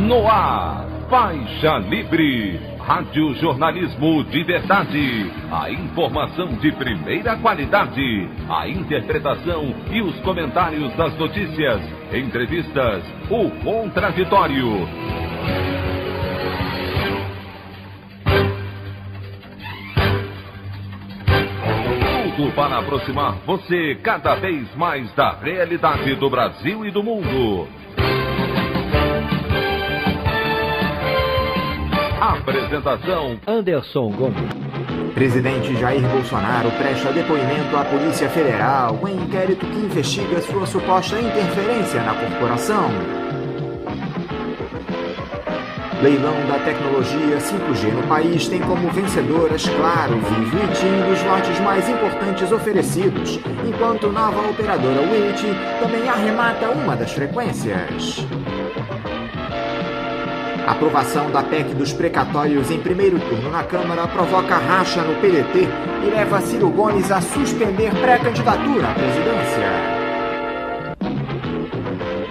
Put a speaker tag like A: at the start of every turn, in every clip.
A: No ar, Faixa Livre, rádio jornalismo de verdade, a informação de primeira qualidade, a interpretação e os comentários das notícias, entrevistas, o contraditório. Tudo para aproximar você cada vez mais da realidade do Brasil e do mundo. Apresentação:
B: Anderson Gomes.
C: Presidente Jair Bolsonaro presta depoimento à Polícia Federal em inquérito que investiga sua suposta interferência na corporação. Leilão da tecnologia 5G no país tem como vencedoras Claro, Vivo e TIM dos lotes mais importantes oferecidos, enquanto nova operadora Wilt também arremata uma das frequências. A aprovação da PEC dos precatórios em primeiro turno na Câmara provoca racha no PDT e leva Ciro Gomes a suspender pré-candidatura à presidência.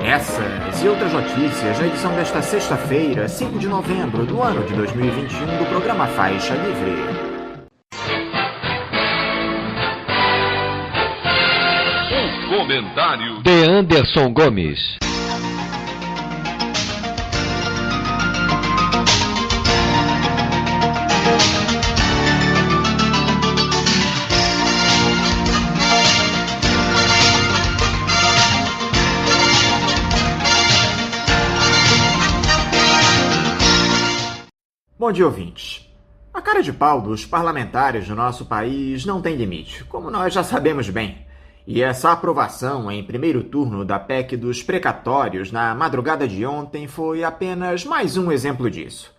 C: Essas e outras notícias na edição desta sexta-feira, 5 de novembro do ano de 2021, do programa Faixa Livre.
A: O comentário
B: de Anderson Gomes.
C: Bom dia, ouvintes. A cara de pau dos parlamentares do nosso país não tem limite, como nós já sabemos bem. E essa aprovação em primeiro turno da PEC dos precatórios na madrugada de ontem foi apenas mais um exemplo disso.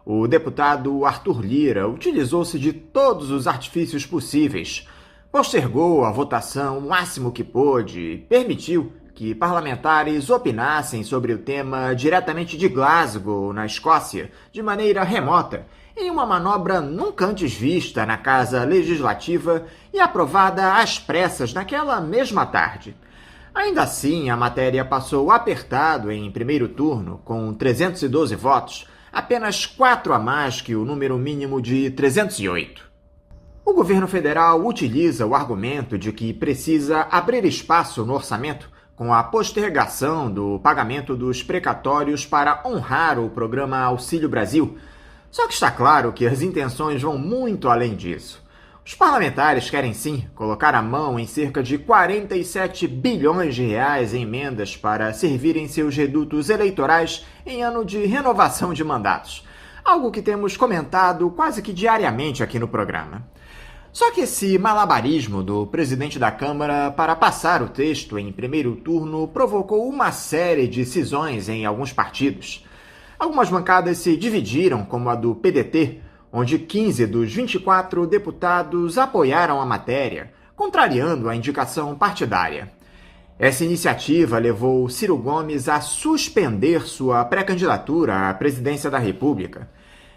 C: O deputado Arthur Lira utilizou-se de todos os artifícios possíveis, postergou a votação o máximo que pôde e permitiu que parlamentares opinassem sobre o tema diretamente de Glasgow, na Escócia, de maneira remota, em uma manobra nunca antes vista na Casa Legislativa e aprovada às pressas naquela mesma tarde. Ainda assim, a matéria passou apertado em primeiro turno, com 312 votos, apenas 4 a mais que o número mínimo de 308. O governo federal utiliza o argumento de que precisa abrir espaço no orçamento com a postergação do pagamento dos precatórios para honrar o programa Auxílio Brasil. Só que está claro que as intenções vão muito além disso. Os parlamentares querem sim colocar a mão em cerca de 47 bilhões de reais em emendas para servirem seus redutos eleitorais em ano de renovação de mandatos. Algo que temos comentado quase que diariamente aqui no programa. Só que esse malabarismo do presidente da Câmara para passar o texto em primeiro turno provocou uma série de cisões em alguns partidos. Algumas bancadas se dividiram, como a do PDT, onde 15 dos 24 deputados apoiaram a matéria, contrariando a indicação partidária. Essa iniciativa levou Ciro Gomes a suspender sua pré-candidatura à presidência da República.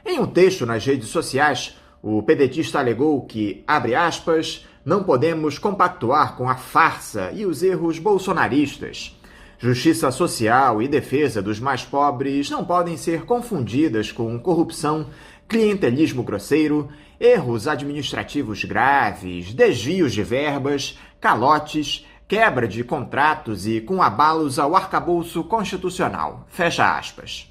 C: Em um texto nas redes sociais, o pedetista alegou que, abre aspas, não podemos compactuar com a farsa e os erros bolsonaristas. Justiça social e defesa dos mais pobres não podem ser confundidas com corrupção, clientelismo grosseiro, erros administrativos graves, desvios de verbas, calotes, quebra de contratos e com abalos ao arcabouço constitucional. Fecha aspas.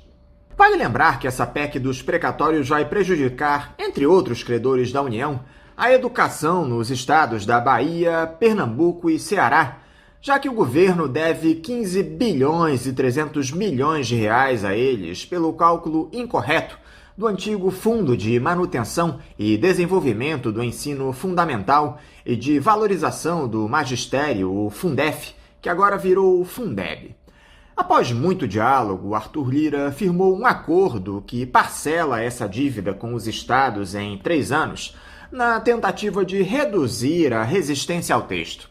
C: Vale lembrar que essa PEC dos precatórios vai prejudicar, entre outros credores da União, a educação nos estados da Bahia, Pernambuco e Ceará, já que o governo deve 15 bilhões e 300 milhões de reais a eles pelo cálculo incorreto do antigo Fundo de Manutenção e Desenvolvimento do Ensino Fundamental e de Valorização do Magistério, o Fundef, que agora virou o Fundeb. Após muito diálogo, Arthur Lira firmou um acordo que parcela essa dívida com os estados em 3 anos, na tentativa de reduzir a resistência ao texto.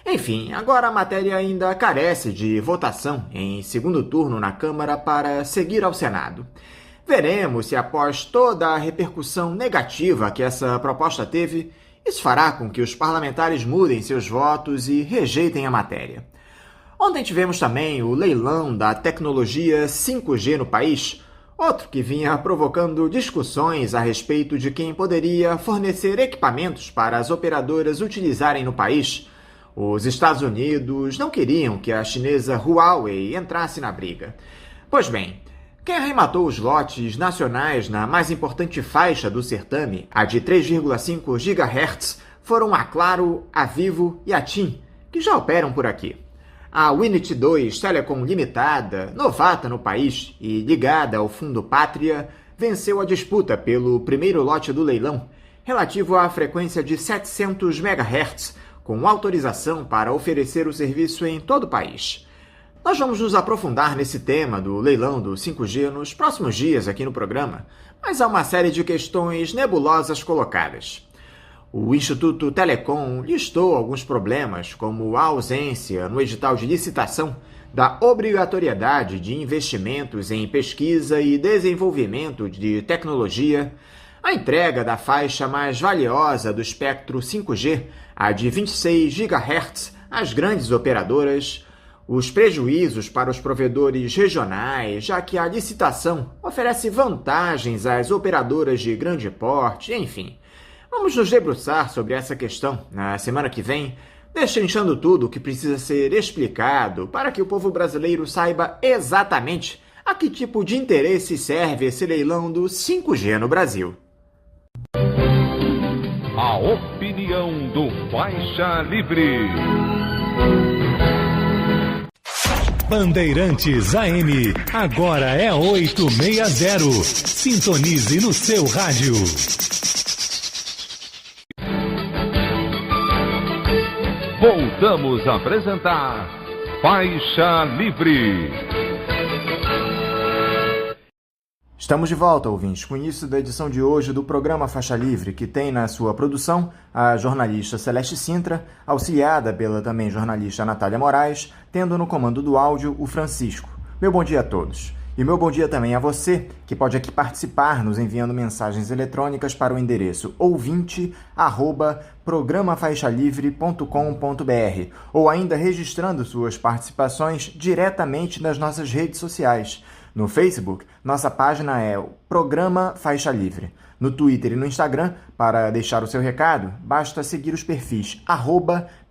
C: Enfim, agora a matéria ainda carece de votação em segundo turno na Câmara para seguir ao Senado. Veremos se, após toda a repercussão negativa que essa proposta teve, isso fará com que os parlamentares mudem seus votos e rejeitem a matéria. Ontem tivemos também o leilão da tecnologia 5G no país, outro que vinha provocando discussões a respeito de quem poderia fornecer equipamentos para as operadoras utilizarem no país. Os Estados Unidos não queriam que a chinesa Huawei entrasse na briga. Pois bem, quem arrematou os lotes nacionais na mais importante faixa do certame, a de 3,5 GHz, foram a Claro, a Vivo e a TIM, que já operam por aqui. A Winit 2 Telecom Limitada, novata no país e ligada ao Fundo Pátria, venceu a disputa pelo primeiro lote do leilão, relativo à frequência de 700 MHz, com autorização para oferecer o serviço em todo o país. Nós vamos nos aprofundar nesse tema do leilão do 5G nos próximos dias aqui no programa, mas há uma série de questões nebulosas colocadas. O Instituto Telecom listou alguns problemas, como a ausência no edital de licitação da obrigatoriedade de investimentos em pesquisa e desenvolvimento de tecnologia, a entrega da faixa mais valiosa do espectro 5G, a de 26 GHz, às grandes operadoras, os prejuízos para os provedores regionais, já que a licitação oferece vantagens às operadoras de grande porte, enfim. Vamos nos debruçar sobre essa questão na semana que vem, destrinchando tudo o que precisa ser explicado para que o povo brasileiro saiba exatamente a que tipo de interesse serve esse leilão do 5G no Brasil.
A: A opinião do Faixa Livre.
D: Bandeirantes AM, agora é 860. Sintonize no seu rádio.
A: Voltamos a apresentar Faixa Livre.
C: Estamos de volta, ouvintes, com o início da edição de hoje do programa Faixa Livre, que tem na sua produção a jornalista Celeste Sintra, auxiliada pela também jornalista Natália Moraes, tendo no comando do áudio o Francisco. Meu bom dia a todos. E meu bom dia também a você, que pode aqui participar nos enviando mensagens eletrônicas para o endereço ouvinte@programafaixalivre.com.br ou ainda registrando suas participações diretamente nas nossas redes sociais. No Facebook, nossa página é o Programa Faixa Livre. No Twitter e no Instagram, para deixar o seu recado, basta seguir os perfis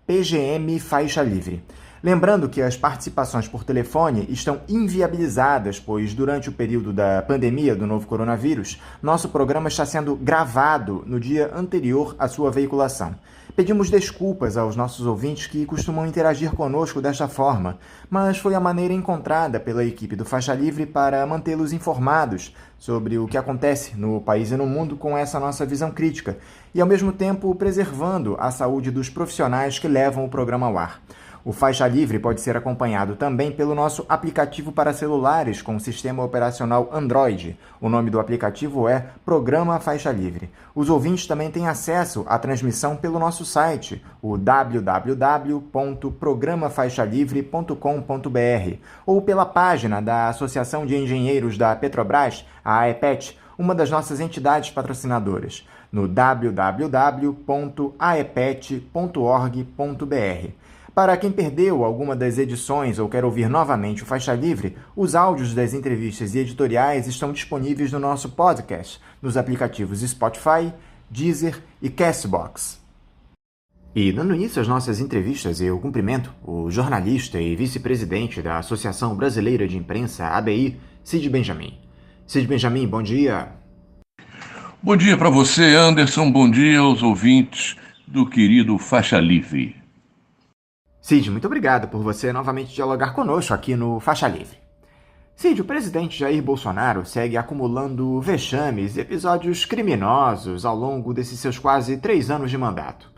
C: @PGMFaixaLivre. Lembrando que as participações por telefone estão inviabilizadas, pois durante o período da pandemia do novo coronavírus, nosso programa está sendo gravado no dia anterior à sua veiculação. Pedimos desculpas aos nossos ouvintes que costumam interagir conosco desta forma, mas foi a maneira encontrada pela equipe do Faixa Livre para mantê-los informados sobre o que acontece no país e no mundo com essa nossa visão crítica, e ao mesmo tempo preservando a saúde dos profissionais que levam o programa ao ar. O Faixa Livre pode ser acompanhado também pelo nosso aplicativo para celulares com sistema operacional Android. O nome do aplicativo é Programa Faixa Livre. Os ouvintes também têm acesso à transmissão pelo nosso site, o www.programafaixalivre.com.br, ou pela página da Associação de Engenheiros da Petrobras, a AEPET, uma das nossas entidades patrocinadoras, no www.aepet.org.br. Para quem perdeu alguma das edições ou quer ouvir novamente o Faixa Livre, os áudios das entrevistas e editoriais estão disponíveis no nosso podcast, nos aplicativos Spotify, Deezer e Castbox. E dando início às nossas entrevistas, eu cumprimento o jornalista e vice-presidente da Associação Brasileira de Imprensa, ABI, Cid Benjamin. Cid Benjamin, bom dia.
E: Bom dia para você, Anderson. Bom dia aos ouvintes do querido Faixa Livre.
C: Cid, muito obrigado por você novamente dialogar conosco aqui no Faixa Livre. Cid, o presidente Jair Bolsonaro segue acumulando vexames e episódios criminosos ao longo desses seus quase 3 anos de mandato.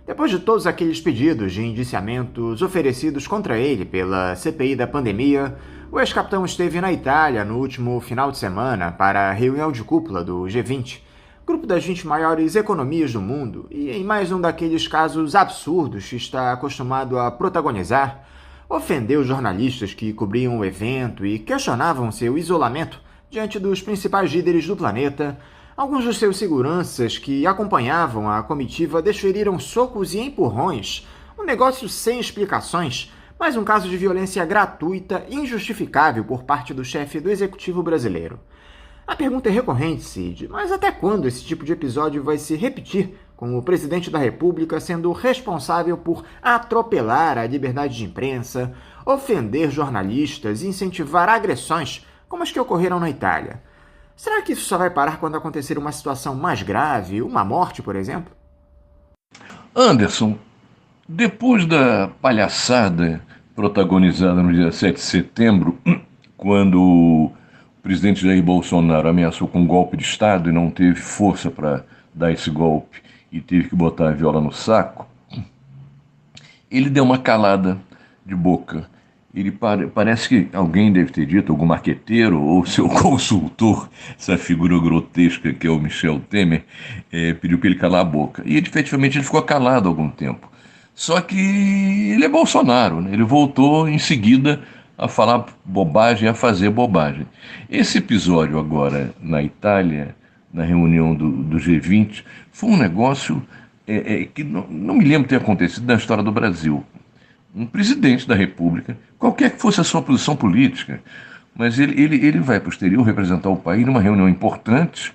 C: Depois de todos aqueles pedidos de indiciamentos oferecidos contra ele pela CPI da pandemia, o ex-capitão esteve na Itália no último final de semana para a reunião de cúpula do G20, grupo das 20 maiores economias do mundo, e em mais um daqueles casos absurdos que está acostumado a protagonizar, ofendeu jornalistas que cobriam o evento e questionavam seu isolamento diante dos principais líderes do planeta. Alguns dos seus seguranças que acompanhavam a comitiva desferiram socos e empurrões, um negócio sem explicações, Mais um caso de violência gratuita e injustificável por parte do chefe do executivo brasileiro. A pergunta é recorrente, Cid, mas até quando esse tipo de episódio vai se repetir, com o presidente da República sendo responsável por atropelar a liberdade de imprensa, ofender jornalistas e incentivar agressões como as que ocorreram na Itália? Será que isso só vai parar quando acontecer uma situação mais grave, uma morte, por exemplo?
E: Anderson, depois da palhaçada protagonizada no dia 7 de setembro, quando o presidente Jair Bolsonaro ameaçou com um golpe de Estado e não teve força para dar esse golpe e teve que botar a viola no saco, ele deu uma calada de boca. Ele parece que alguém deve ter dito, algum marqueteiro ou seu consultor, essa figura grotesca que é o Michel Temer, pediu para ele calar a boca. E efetivamente ele ficou calado há algum tempo. Só que ele é Bolsonaro, né? Ele voltou em seguida a falar bobagem, a fazer bobagem. Esse episódio agora na Itália, na reunião do G20, foi um negócio que não me lembro ter acontecido na história do Brasil. Um presidente da República, qualquer que fosse a sua posição política, mas ele vai para o exterior representar o país numa reunião importante,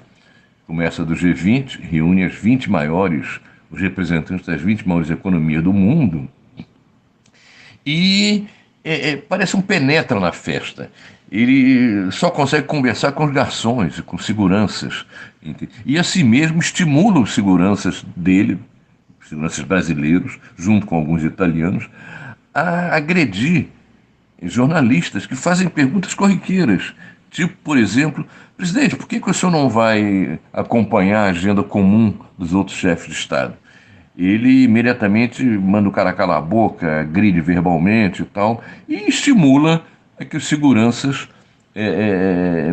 E: como essa do G20, reúne as 20 maiores, os representantes das 20 maiores economias do mundo, e parece um penetra na festa. Ele só consegue conversar com os garçons e com seguranças, e assim mesmo estimula os seguranças dele, seguranças brasileiros, junto com alguns italianos, a agredir jornalistas que fazem perguntas corriqueiras. Tipo, por exemplo, presidente, por que o senhor não vai acompanhar a agenda comum dos outros chefes de Estado? Ele imediatamente manda o cara calar a boca, agride verbalmente e tal, e estimula a que os seguranças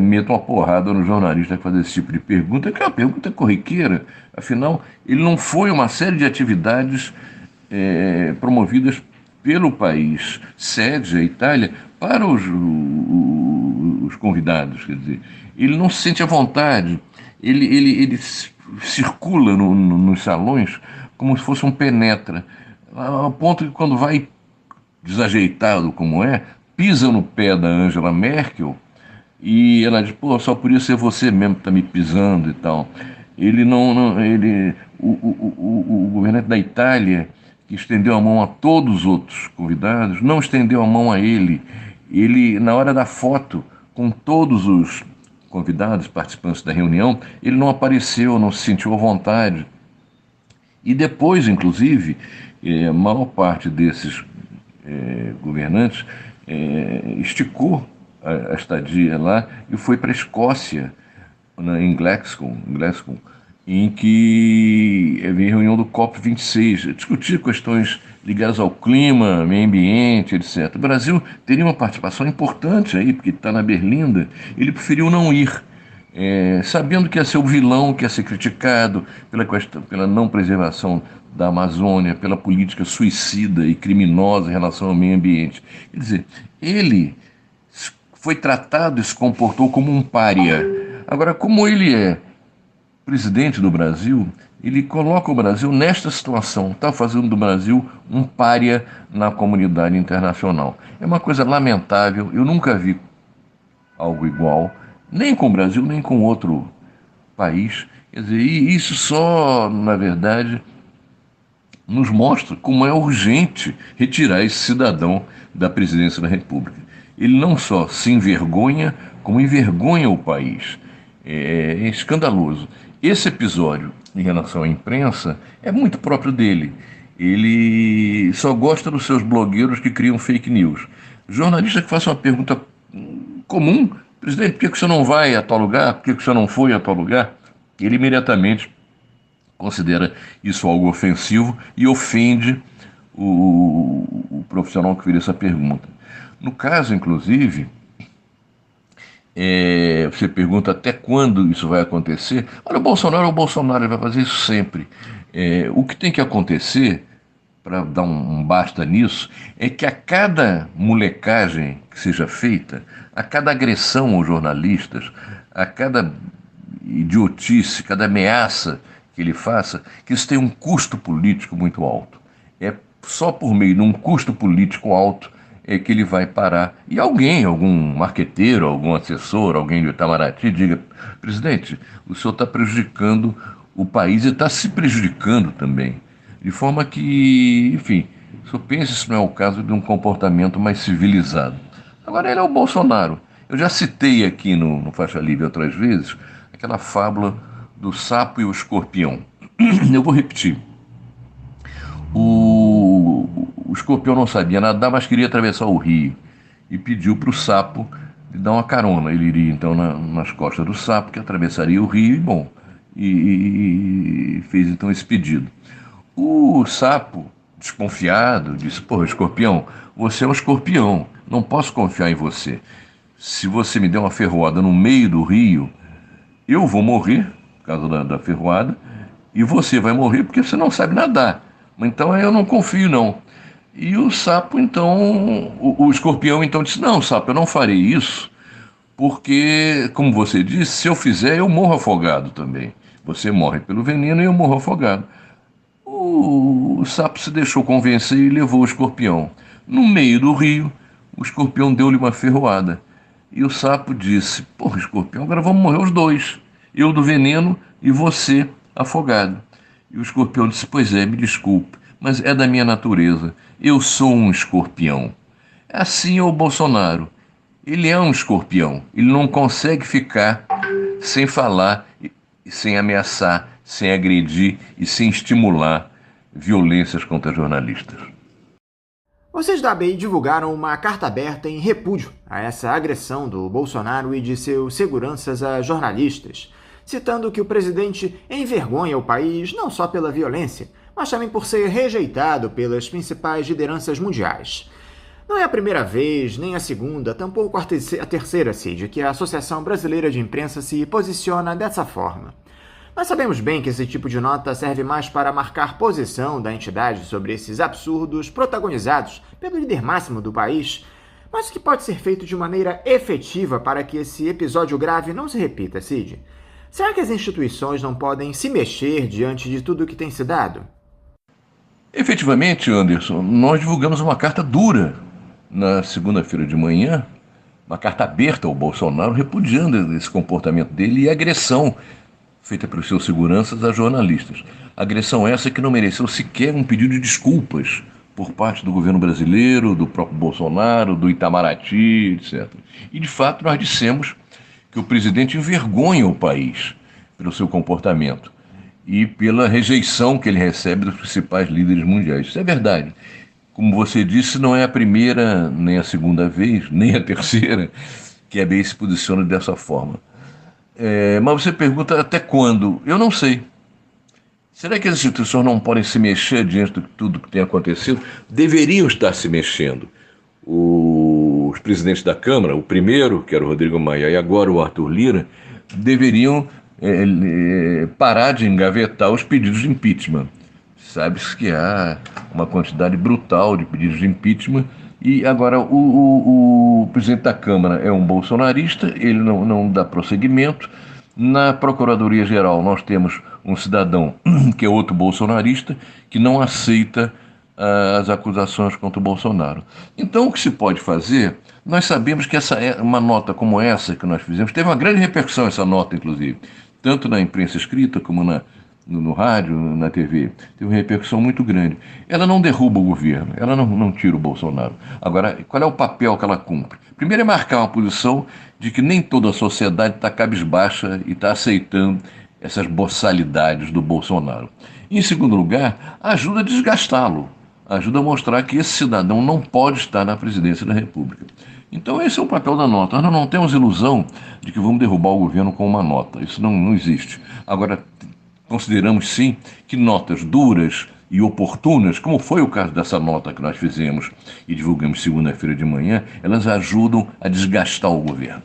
E: metam uma porrada no jornalista que faz esse tipo de pergunta, que é uma pergunta corriqueira. Afinal, ele não foi uma série de atividades promovidas pelo país sede, a Itália, para os convidados. Quer dizer, ele não se sente à vontade, ele circula nos salões como se fosse um penetra, ao ponto que quando vai desajeitado como pisa no pé da Angela Merkel e ela diz, pô, só podia ser você mesmo que está me pisando e tal. O governante da Itália, que estendeu a mão a todos os outros convidados, não estendeu a mão a ele. Ele, na hora da foto, com todos os convidados, participantes da reunião, ele não apareceu, não se sentiu à vontade. E depois, inclusive, a maior parte desses governantes esticou a estadia lá e foi para a Escócia, em Glasgow, em que havia reunião do COP26, discutir questões ligadas ao clima, meio ambiente, etc. O Brasil teria uma participação importante aí, porque está na Berlinda. Ele preferiu não ir, sabendo que ia ser o vilão, que ia ser criticado pela não preservação da Amazônia, pela política suicida e criminosa em relação ao meio ambiente. Quer dizer, ele foi tratado e se comportou como um pária. Agora, como ele é presidente do Brasil, ele coloca o Brasil nesta situação, está fazendo do Brasil um pária na comunidade internacional. É uma coisa lamentável, eu nunca vi algo igual, nem com o Brasil, nem com outro país. Quer dizer, e isso só, na verdade, nos mostra como é urgente retirar esse cidadão da presidência da República. Ele não só se envergonha, como envergonha o país. É escandaloso. Esse episódio, em relação à imprensa, é muito próprio dele. Ele só gosta dos seus blogueiros que criam fake news. Jornalista que faça uma pergunta comum, presidente, por que o senhor não vai a tal lugar? Por que o senhor não foi a tal lugar? Ele imediatamente considera isso algo ofensivo e ofende o profissional que fez essa pergunta. No caso, inclusive, você pergunta até quando isso vai acontecer. Olha, o Bolsonaro vai fazer isso sempre. O que tem que acontecer, para dar um basta nisso, é que a cada molecagem que seja feita, a cada agressão aos jornalistas, a cada idiotice, cada ameaça que ele faça, que isso tem um custo político muito alto. É só por meio de um custo político alto é que ele vai parar. E alguém, algum marqueteiro, algum assessor, alguém do Itamaraty, diga: presidente, o senhor está prejudicando o país e está se prejudicando também. De forma que, enfim, o senhor pensa se não é o caso de um comportamento mais civilizado. Agora, ele é o Bolsonaro. Eu já citei aqui no Faixa Livre outras vezes aquela fábula do sapo e o escorpião. Eu vou repetir. O escorpião não sabia nadar, mas queria atravessar o rio e pediu para o sapo dar uma carona. Ele iria então nas costas do sapo, que atravessaria o rio, e fez então esse pedido. O sapo, desconfiado, disse: pô, escorpião, você é um escorpião, não posso confiar em você. Se você me der uma ferroada no meio do rio, eu vou morrer por causa da ferroada, e você vai morrer porque você não sabe nadar. Então eu não confio, não. E o sapo, então, o escorpião, então, disse: não, sapo, eu não farei isso, porque, como você disse, se eu fizer, eu morro afogado também. Você morre pelo veneno e eu morro afogado. O sapo se deixou convencer e levou o escorpião. No meio do rio, o escorpião deu-lhe uma ferroada. E o sapo disse: porra, escorpião, agora vamos morrer os dois. Eu do veneno e você afogado. E o escorpião disse: pois é, me desculpe, mas é da minha natureza. Eu sou um escorpião. Assim é o Bolsonaro. Ele é um escorpião. Ele não consegue ficar sem falar, sem ameaçar, sem agredir e sem estimular violências contra jornalistas.
C: Vocês da ABI divulgaram uma carta aberta em repúdio a essa agressão do Bolsonaro e de seus seguranças a jornalistas, citando que o presidente envergonha o país não só pela violência, mas também por ser rejeitado pelas principais lideranças mundiais. Não é a primeira vez, nem a segunda, tampouco a terceira, Cid, que a Associação Brasileira de Imprensa se posiciona dessa forma. Nós sabemos bem que esse tipo de nota serve mais para marcar posição da entidade sobre esses absurdos protagonizados pelo líder máximo do país, mas o que pode ser feito de maneira efetiva para que esse episódio grave não se repita, Cid? Será que as instituições não podem se mexer diante de tudo o que tem se dado?
E: Efetivamente, Anderson, nós divulgamos uma carta dura na segunda-feira de manhã, uma carta aberta ao Bolsonaro, repudiando esse comportamento dele e a agressão feita pelos seus seguranças a jornalistas. Agressão essa que não mereceu sequer um pedido de desculpas por parte do governo brasileiro, do próprio Bolsonaro, do Itamaraty, etc. E, de fato, nós dissemos que o presidente envergonha o país pelo seu comportamento e pela rejeição que ele recebe dos principais líderes mundiais. Isso é verdade. Como você disse, não é a primeira, nem a segunda vez, nem a terceira que a ABI se posiciona dessa forma. Mas você pergunta até quando? Eu não sei. Será que as instituições não podem se mexer diante de tudo que tem acontecido? Deveriam estar se mexendo. Os presidentes da Câmara, o primeiro, que era o Rodrigo Maia, e agora o Arthur Lira, deveriam parar de engavetar os pedidos de impeachment. Sabe-se que há uma quantidade brutal de pedidos de impeachment. E agora o presidente da Câmara é um bolsonarista, ele não dá prosseguimento. Na Procuradoria-Geral nós temos um cidadão que é outro bolsonarista, que não aceita as acusações contra o Bolsonaro. Então o que se pode fazer, nós sabemos que uma nota como essa que nós fizemos, teve uma grande repercussão essa nota, inclusive, tanto na imprensa escrita como no rádio, na TV, teve uma repercussão muito grande. Ela não derruba o governo, ela não tira o Bolsonaro. Agora, qual é o papel que ela cumpre? Primeiro é marcar uma posição de que nem toda a sociedade está cabisbaixa e está aceitando essas boçalidades do Bolsonaro. E, em segundo lugar, ajuda a desgastá-lo, ajuda a mostrar que esse cidadão não pode estar na presidência da República. Então esse é o papel da nota. Nós não temos ilusão de que vamos derrubar o governo com uma nota. Isso não existe. Agora, consideramos sim que notas duras e oportunas, como foi o caso dessa nota que nós fizemos e divulgamos segunda-feira de manhã, elas ajudam a desgastar o governo.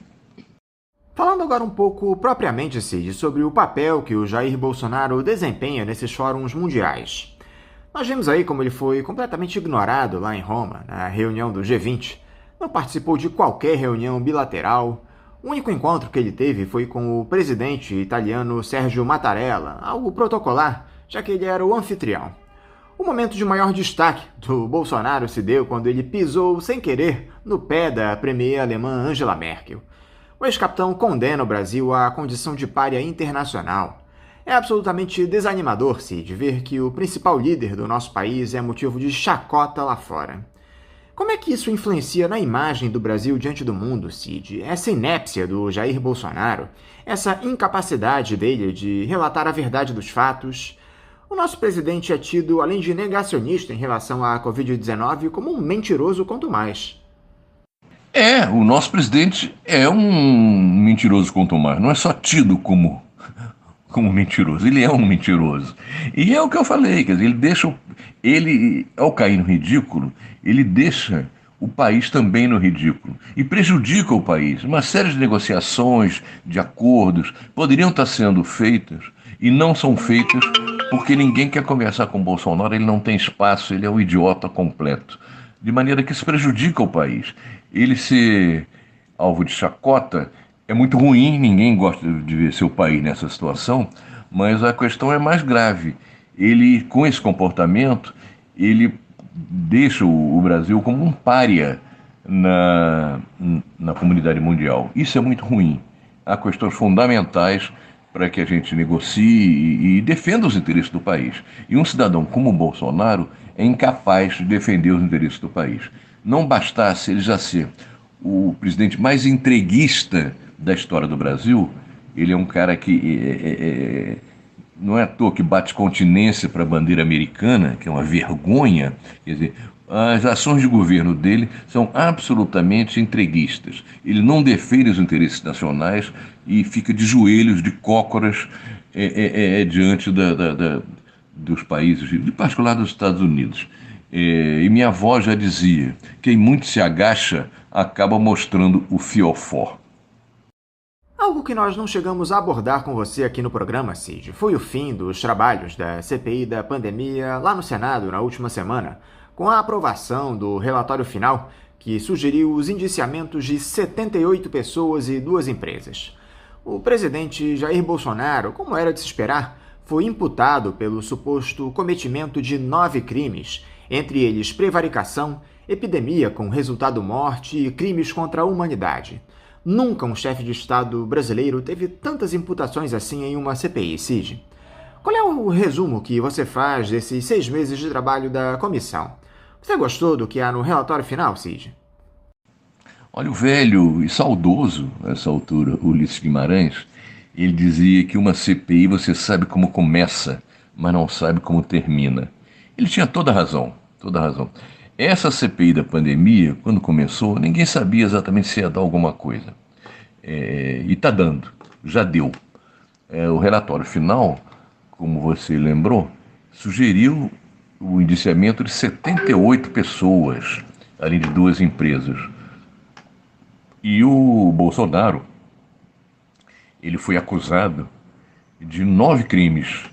C: Falando agora um pouco propriamente, Cid, sobre o papel que o Jair Bolsonaro desempenha nesses fóruns mundiais. Nós vimos aí como ele foi completamente ignorado lá em Roma, na reunião do G20. Não participou de qualquer reunião bilateral. O único encontro que ele teve foi com o presidente italiano Sergio Mattarella, algo protocolar, já que ele era o anfitrião. O momento de maior destaque do Bolsonaro se deu quando ele pisou, sem querer, no pé da premier alemã Angela Merkel. O ex-capitão condena o Brasil à condição de pária internacional. É absolutamente desanimador, Cid, ver que o principal líder do nosso país é motivo de chacota lá fora. Como é que isso influencia na imagem do Brasil diante do mundo, Cid? Essa inépcia do Jair Bolsonaro, essa incapacidade dele de relatar a verdade dos fatos. O nosso presidente é tido, além de negacionista em relação à Covid-19, como um mentiroso quanto mais.
E: O nosso presidente é um mentiroso quanto mais. Não é só tido como mentiroso, ele é um mentiroso. E é o que eu falei, quer dizer, ele, ao cair no ridículo, ele deixa o país também no ridículo e prejudica o país. Uma série de negociações, de acordos, poderiam estar sendo feitas e não são feitas porque ninguém quer conversar com o Bolsonaro, ele não tem espaço, ele é um idiota completo. De maneira que isso prejudica o país. Ele ser alvo de chacota é muito ruim, ninguém gosta de ver seu país nessa situação, mas a questão é mais grave. Ele, com esse comportamento, ele deixa o Brasil como um pária na comunidade mundial. Isso é muito ruim. Há questões fundamentais para que a gente negocie e defenda os interesses do país. E um cidadão como o Bolsonaro é incapaz de defender os interesses do país. Não bastasse ele já ser o presidente mais entreguista da história do Brasil, ele é um cara que não é à toa que bate continência para a bandeira americana, que é uma vergonha. Quer dizer, as ações de governo dele são absolutamente entreguistas. Ele não defende os interesses nacionais e fica de joelhos, de cócoras, diante dos países, de particular dos Estados Unidos. E minha avó já dizia, quem muito se agacha acaba mostrando o fiofó.
C: Algo que nós não chegamos a abordar com você aqui no programa, Cid, foi o fim dos trabalhos da CPI da pandemia lá no Senado na última semana, com a aprovação do relatório final que sugeriu os indiciamentos de 78 pessoas e 2 empresas. O presidente Jair Bolsonaro, como era de se esperar, foi imputado pelo suposto cometimento de 9 crimes, entre eles prevaricação, epidemia com resultado morte e crimes contra a humanidade. Nunca um chefe de Estado brasileiro teve tantas imputações assim em uma CPI, Cid. Qual é o resumo que você faz desses 6 meses de trabalho da comissão? Você gostou do que há no relatório final, Cid?
E: Olha, o velho e saudoso, nessa altura, Ulisses Guimarães, ele dizia que uma CPI você sabe como começa, mas não sabe como termina. Ele tinha toda a razão, toda a razão. Essa CPI da pandemia, quando começou, ninguém sabia exatamente se ia dar alguma coisa. E está dando, já deu. O relatório final, como você lembrou, sugeriu o indiciamento de 78 pessoas, além de 2 empresas. E o Bolsonaro, ele foi acusado de 9 crimes.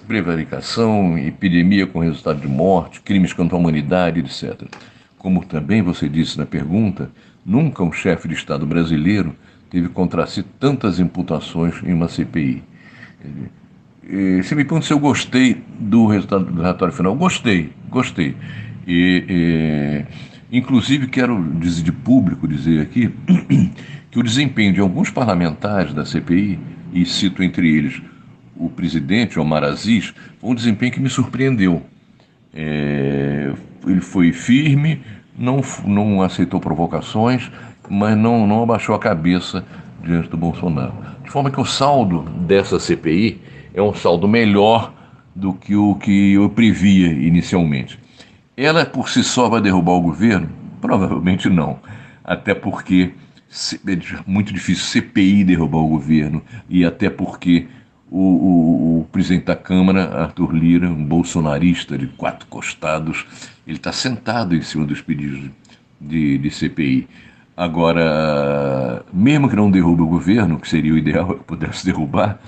E: Prevaricação, epidemia com resultado de morte, crimes contra a humanidade, etc. Como também você disse na pergunta, nunca um chefe de Estado brasileiro teve contra si tantas imputações em uma CPI. Você me pergunta se eu gostei do resultado do relatório final. Gostei. Inclusive, quero dizer de público dizer aqui que o desempenho de alguns parlamentares da CPI, e cito entre eles o presidente, Omar Aziz, foi um desempenho que me surpreendeu. Ele foi firme, não aceitou provocações, mas não abaixou a cabeça diante do Bolsonaro. De forma que o saldo dessa CPI é um saldo melhor do que o que eu previa inicialmente. Ela, por si só, vai derrubar o governo? Provavelmente não. Até porque é muito difícil CPI derrubar o governo, e até porque o presidente da Câmara, Arthur Lira, um bolsonarista de 4 costados, ele está sentado em cima dos pedidos de CPI. Agora, mesmo que não derrube o governo, que seria o ideal que pudesse derrubar,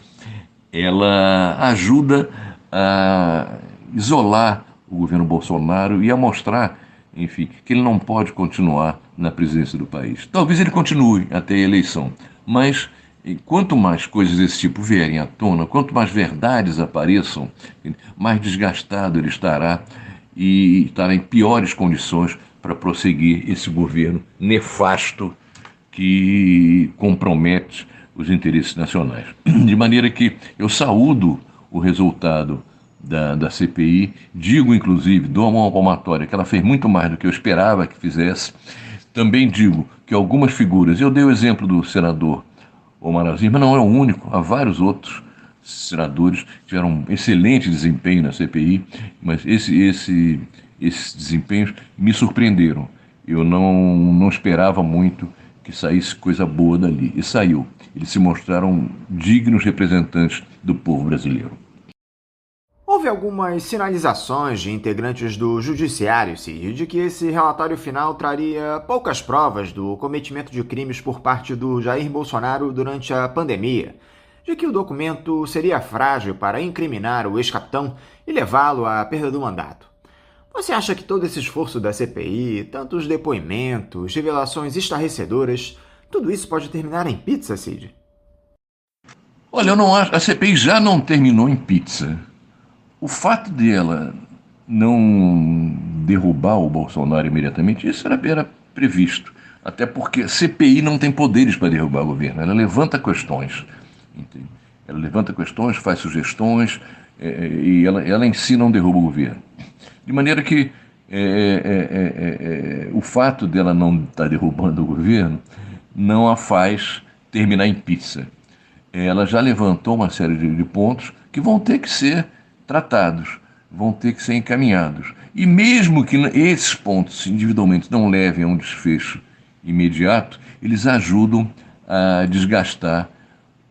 E: ela ajuda a isolar o governo Bolsonaro e a mostrar, enfim, que ele não pode continuar na presidência do país. Talvez ele continue até a eleição, mas E quanto mais coisas desse tipo vierem à tona, quanto mais verdades apareçam, mais desgastado ele estará e estará em piores condições para prosseguir esse governo nefasto que compromete os interesses nacionais. De maneira que eu saúdo o resultado da CPI, digo, inclusive, dou a mão palmatória que ela fez muito mais do que eu esperava que fizesse. Também digo que algumas figuras, eu dei o exemplo do senador Omar Aziz, mas não é o único, há vários outros senadores que tiveram um excelente desempenho na CPI, mas esses desempenhos me surpreenderam. Eu não esperava muito que saísse coisa boa dali, e saiu. Eles se mostraram dignos representantes do povo brasileiro.
C: Houve algumas sinalizações de integrantes do Judiciário, Cid, de que esse relatório final traria poucas provas do cometimento de crimes por parte do Jair Bolsonaro durante a pandemia, de que o documento seria frágil para incriminar o ex-capitão e levá-lo à perda do mandato. Você acha que todo esse esforço da CPI, tantos depoimentos, revelações estarrecedoras, tudo isso pode terminar em pizza, Cid?
E: Olha, eu não acho. A CPI já não terminou em pizza. O fato de ela não derrubar o Bolsonaro imediatamente, isso era previsto. Até porque a CPI não tem poderes para derrubar o governo. Ela levanta questões. Entende? Ela levanta questões, faz sugestões, e ela em si não derruba o governo. De maneira que o fato dela não estar derrubando o governo não a faz terminar em pizza. Ela já levantou uma série de pontos que vão ter que ser tratados, vão ter que ser encaminhados. E mesmo que esses pontos individualmente não levem a um desfecho imediato, eles ajudam a desgastar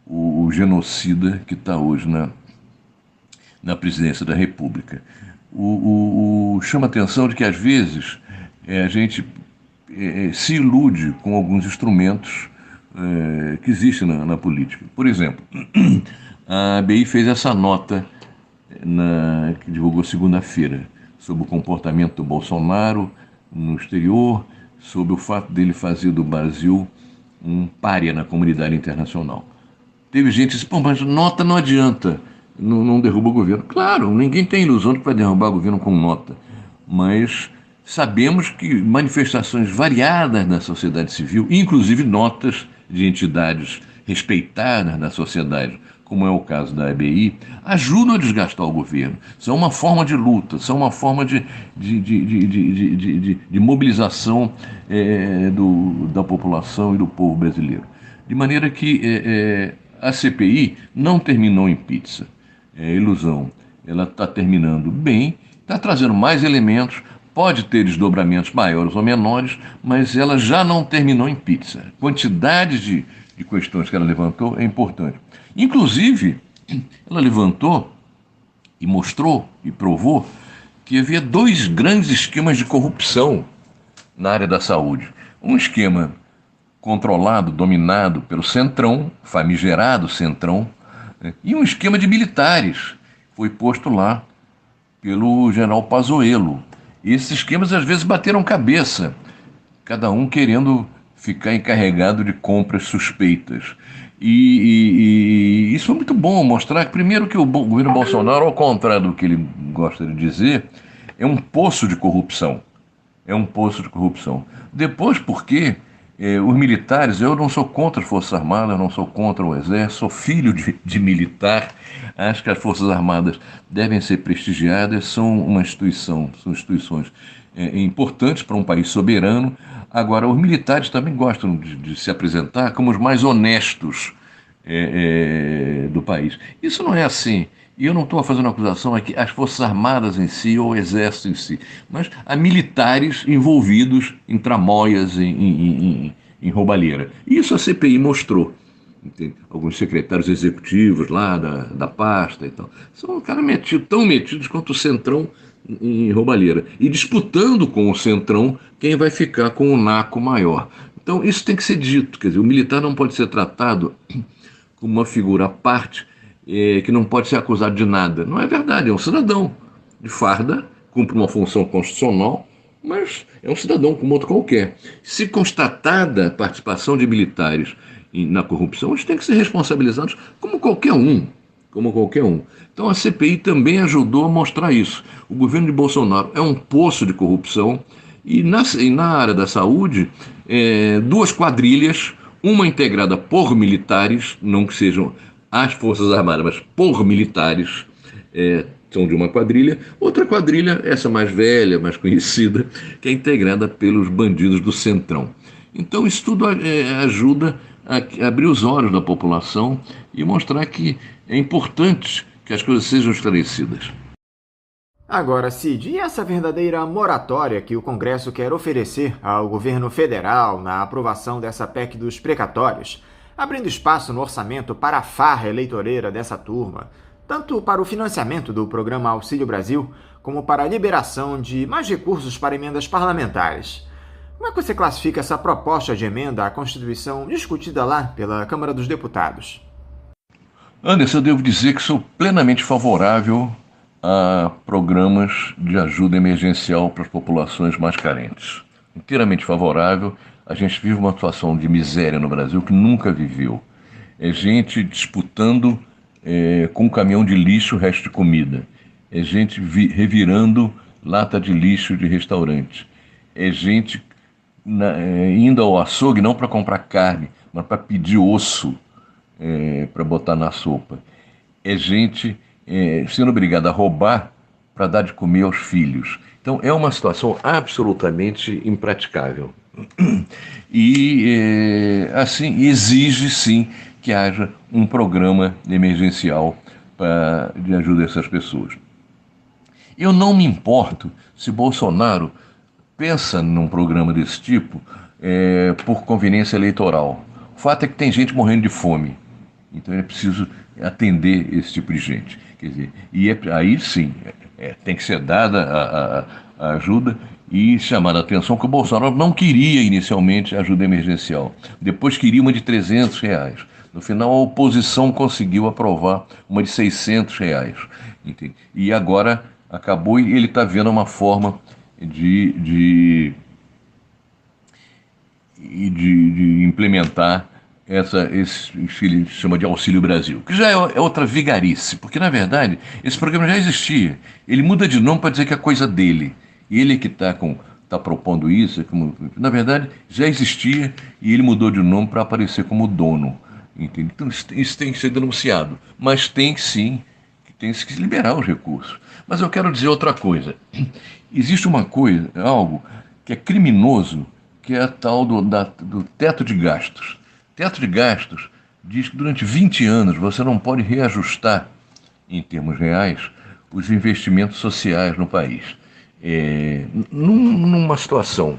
E: o genocida que está hoje na presidência da República. Chama a atenção de que, às vezes, a gente se ilude com alguns instrumentos que existem na política. Por exemplo, a ABI fez essa nota que divulgou segunda-feira sobre o comportamento do Bolsonaro no exterior, sobre o fato dele fazer do Brasil um pária na comunidade internacional. Teve gente que disse, pô, mas nota não adianta, não derruba o governo. Claro, ninguém tem ilusão de que vai derrubar o governo com nota, mas sabemos que manifestações variadas da sociedade civil, inclusive notas de entidades respeitadas da sociedade, como é o caso da ABI, ajudam a desgastar o governo. São uma forma de luta, são uma forma de mobilização da população e do povo brasileiro. De maneira que a CPI não terminou em pizza. É ilusão. Ela está terminando bem, está trazendo mais elementos, pode ter desdobramentos maiores ou menores, mas ela já não terminou em pizza. A quantidade de questões que ela levantou é importante. Inclusive, ela levantou e mostrou e provou que havia dois grandes esquemas de corrupção na área da saúde. Um esquema controlado, dominado pelo Centrão, famigerado Centrão, e um esquema de militares, foi posto lá pelo general Pazuello. E esses esquemas às vezes bateram cabeça, cada um querendo ficar encarregado de compras suspeitas. E isso é muito bom, mostrar que, primeiro, que o governo Bolsonaro, ao contrário do que ele gosta de dizer, é um poço de corrupção. É um poço de corrupção. Depois, porque os militares, eu não sou contra as Forças Armadas, eu não sou contra o Exército, sou filho de militar, acho que as Forças Armadas devem ser prestigiadas, são instituições importantes para um país soberano. Agora, os militares também gostam de se apresentar como os mais honestos do país. Isso não é assim. E eu não estou fazendo acusação aqui às Forças Armadas em si ou ao Exército em si, mas a militares envolvidos em tramóias, em roubalheira. Isso a CPI mostrou. Entende? Alguns secretários executivos lá da pasta e tal. São caras tão metidos quanto o Centrão em roubalheira. E disputando com o Centrão quem vai ficar com o naco maior. Então isso tem que ser dito. Quer dizer, o militar não pode ser tratado como uma figura à parte, que não pode ser acusado de nada. Não é verdade, é um cidadão de farda, cumpre uma função constitucional, mas é um cidadão como outro qualquer. Se constatada a participação de militares na corrupção, eles têm que ser responsabilizados como qualquer um. Como qualquer um. Então a CPI também ajudou a mostrar isso. O governo de Bolsonaro é um poço de corrupção e na área da saúde, duas quadrilhas, uma integrada por militares, não que sejam as Forças Armadas, mas por militares, são de uma quadrilha. Outra quadrilha, essa mais velha, mais conhecida, que é integrada pelos bandidos do Centrão. Então isso tudo ajuda a abrir os olhos da população e mostrar que é importante que as coisas sejam esclarecidas.
C: Agora, Cid, e essa verdadeira moratória que o Congresso quer oferecer ao governo federal na aprovação dessa PEC dos precatórios, abrindo espaço no orçamento para a farra eleitoreira dessa turma, tanto para o financiamento do programa Auxílio Brasil, como para a liberação de mais recursos para emendas parlamentares? Como é que você classifica essa proposta de emenda à Constituição discutida lá pela Câmara dos Deputados?
E: Anderson, eu devo dizer que sou plenamente favorável a programas de ajuda emergencial para as populações mais carentes. Inteiramente favorável. A gente vive uma situação de miséria no Brasil que nunca viveu. É gente disputando com um caminhão de lixo o resto de comida. É gente revirando lata de lixo de restaurante. É gente indo ao açougue não para comprar carne, mas para pedir osso para botar na sopa. É gente sendo obrigada a roubar para dar de comer aos filhos. Então é uma situação absolutamente impraticável. E assim exige sim que haja um programa emergencial de ajuda a essas pessoas. Eu não me importo se Bolsonaro pensa num programa desse tipo por conveniência eleitoral. O fato é que tem gente morrendo de fome. Então é preciso atender esse tipo de gente. Quer dizer, aí sim, tem que ser dada a ajuda e chamar a atenção que o Bolsonaro não queria inicialmente ajuda emergencial. Depois queria uma de R$300. No final, a oposição conseguiu aprovar uma de R$600. Entende? E agora acabou e ele está vendo uma forma de implementar esse que ele chama de Auxílio Brasil, que já é outra vigarice, porque, na verdade, esse programa já existia. Ele muda de nome para dizer que é coisa dele. Ele que está propondo isso, na verdade, já existia e ele mudou de nome para aparecer como dono. Entende? Então, isso tem que ser denunciado. Mas tem sim que liberar os recursos. Mas eu quero dizer outra coisa. Existe algo que é criminoso, que é a tal do teto de gastos. Teto de gastos diz que durante 20 anos você não pode reajustar, em termos reais, os investimentos sociais no país. Numa situação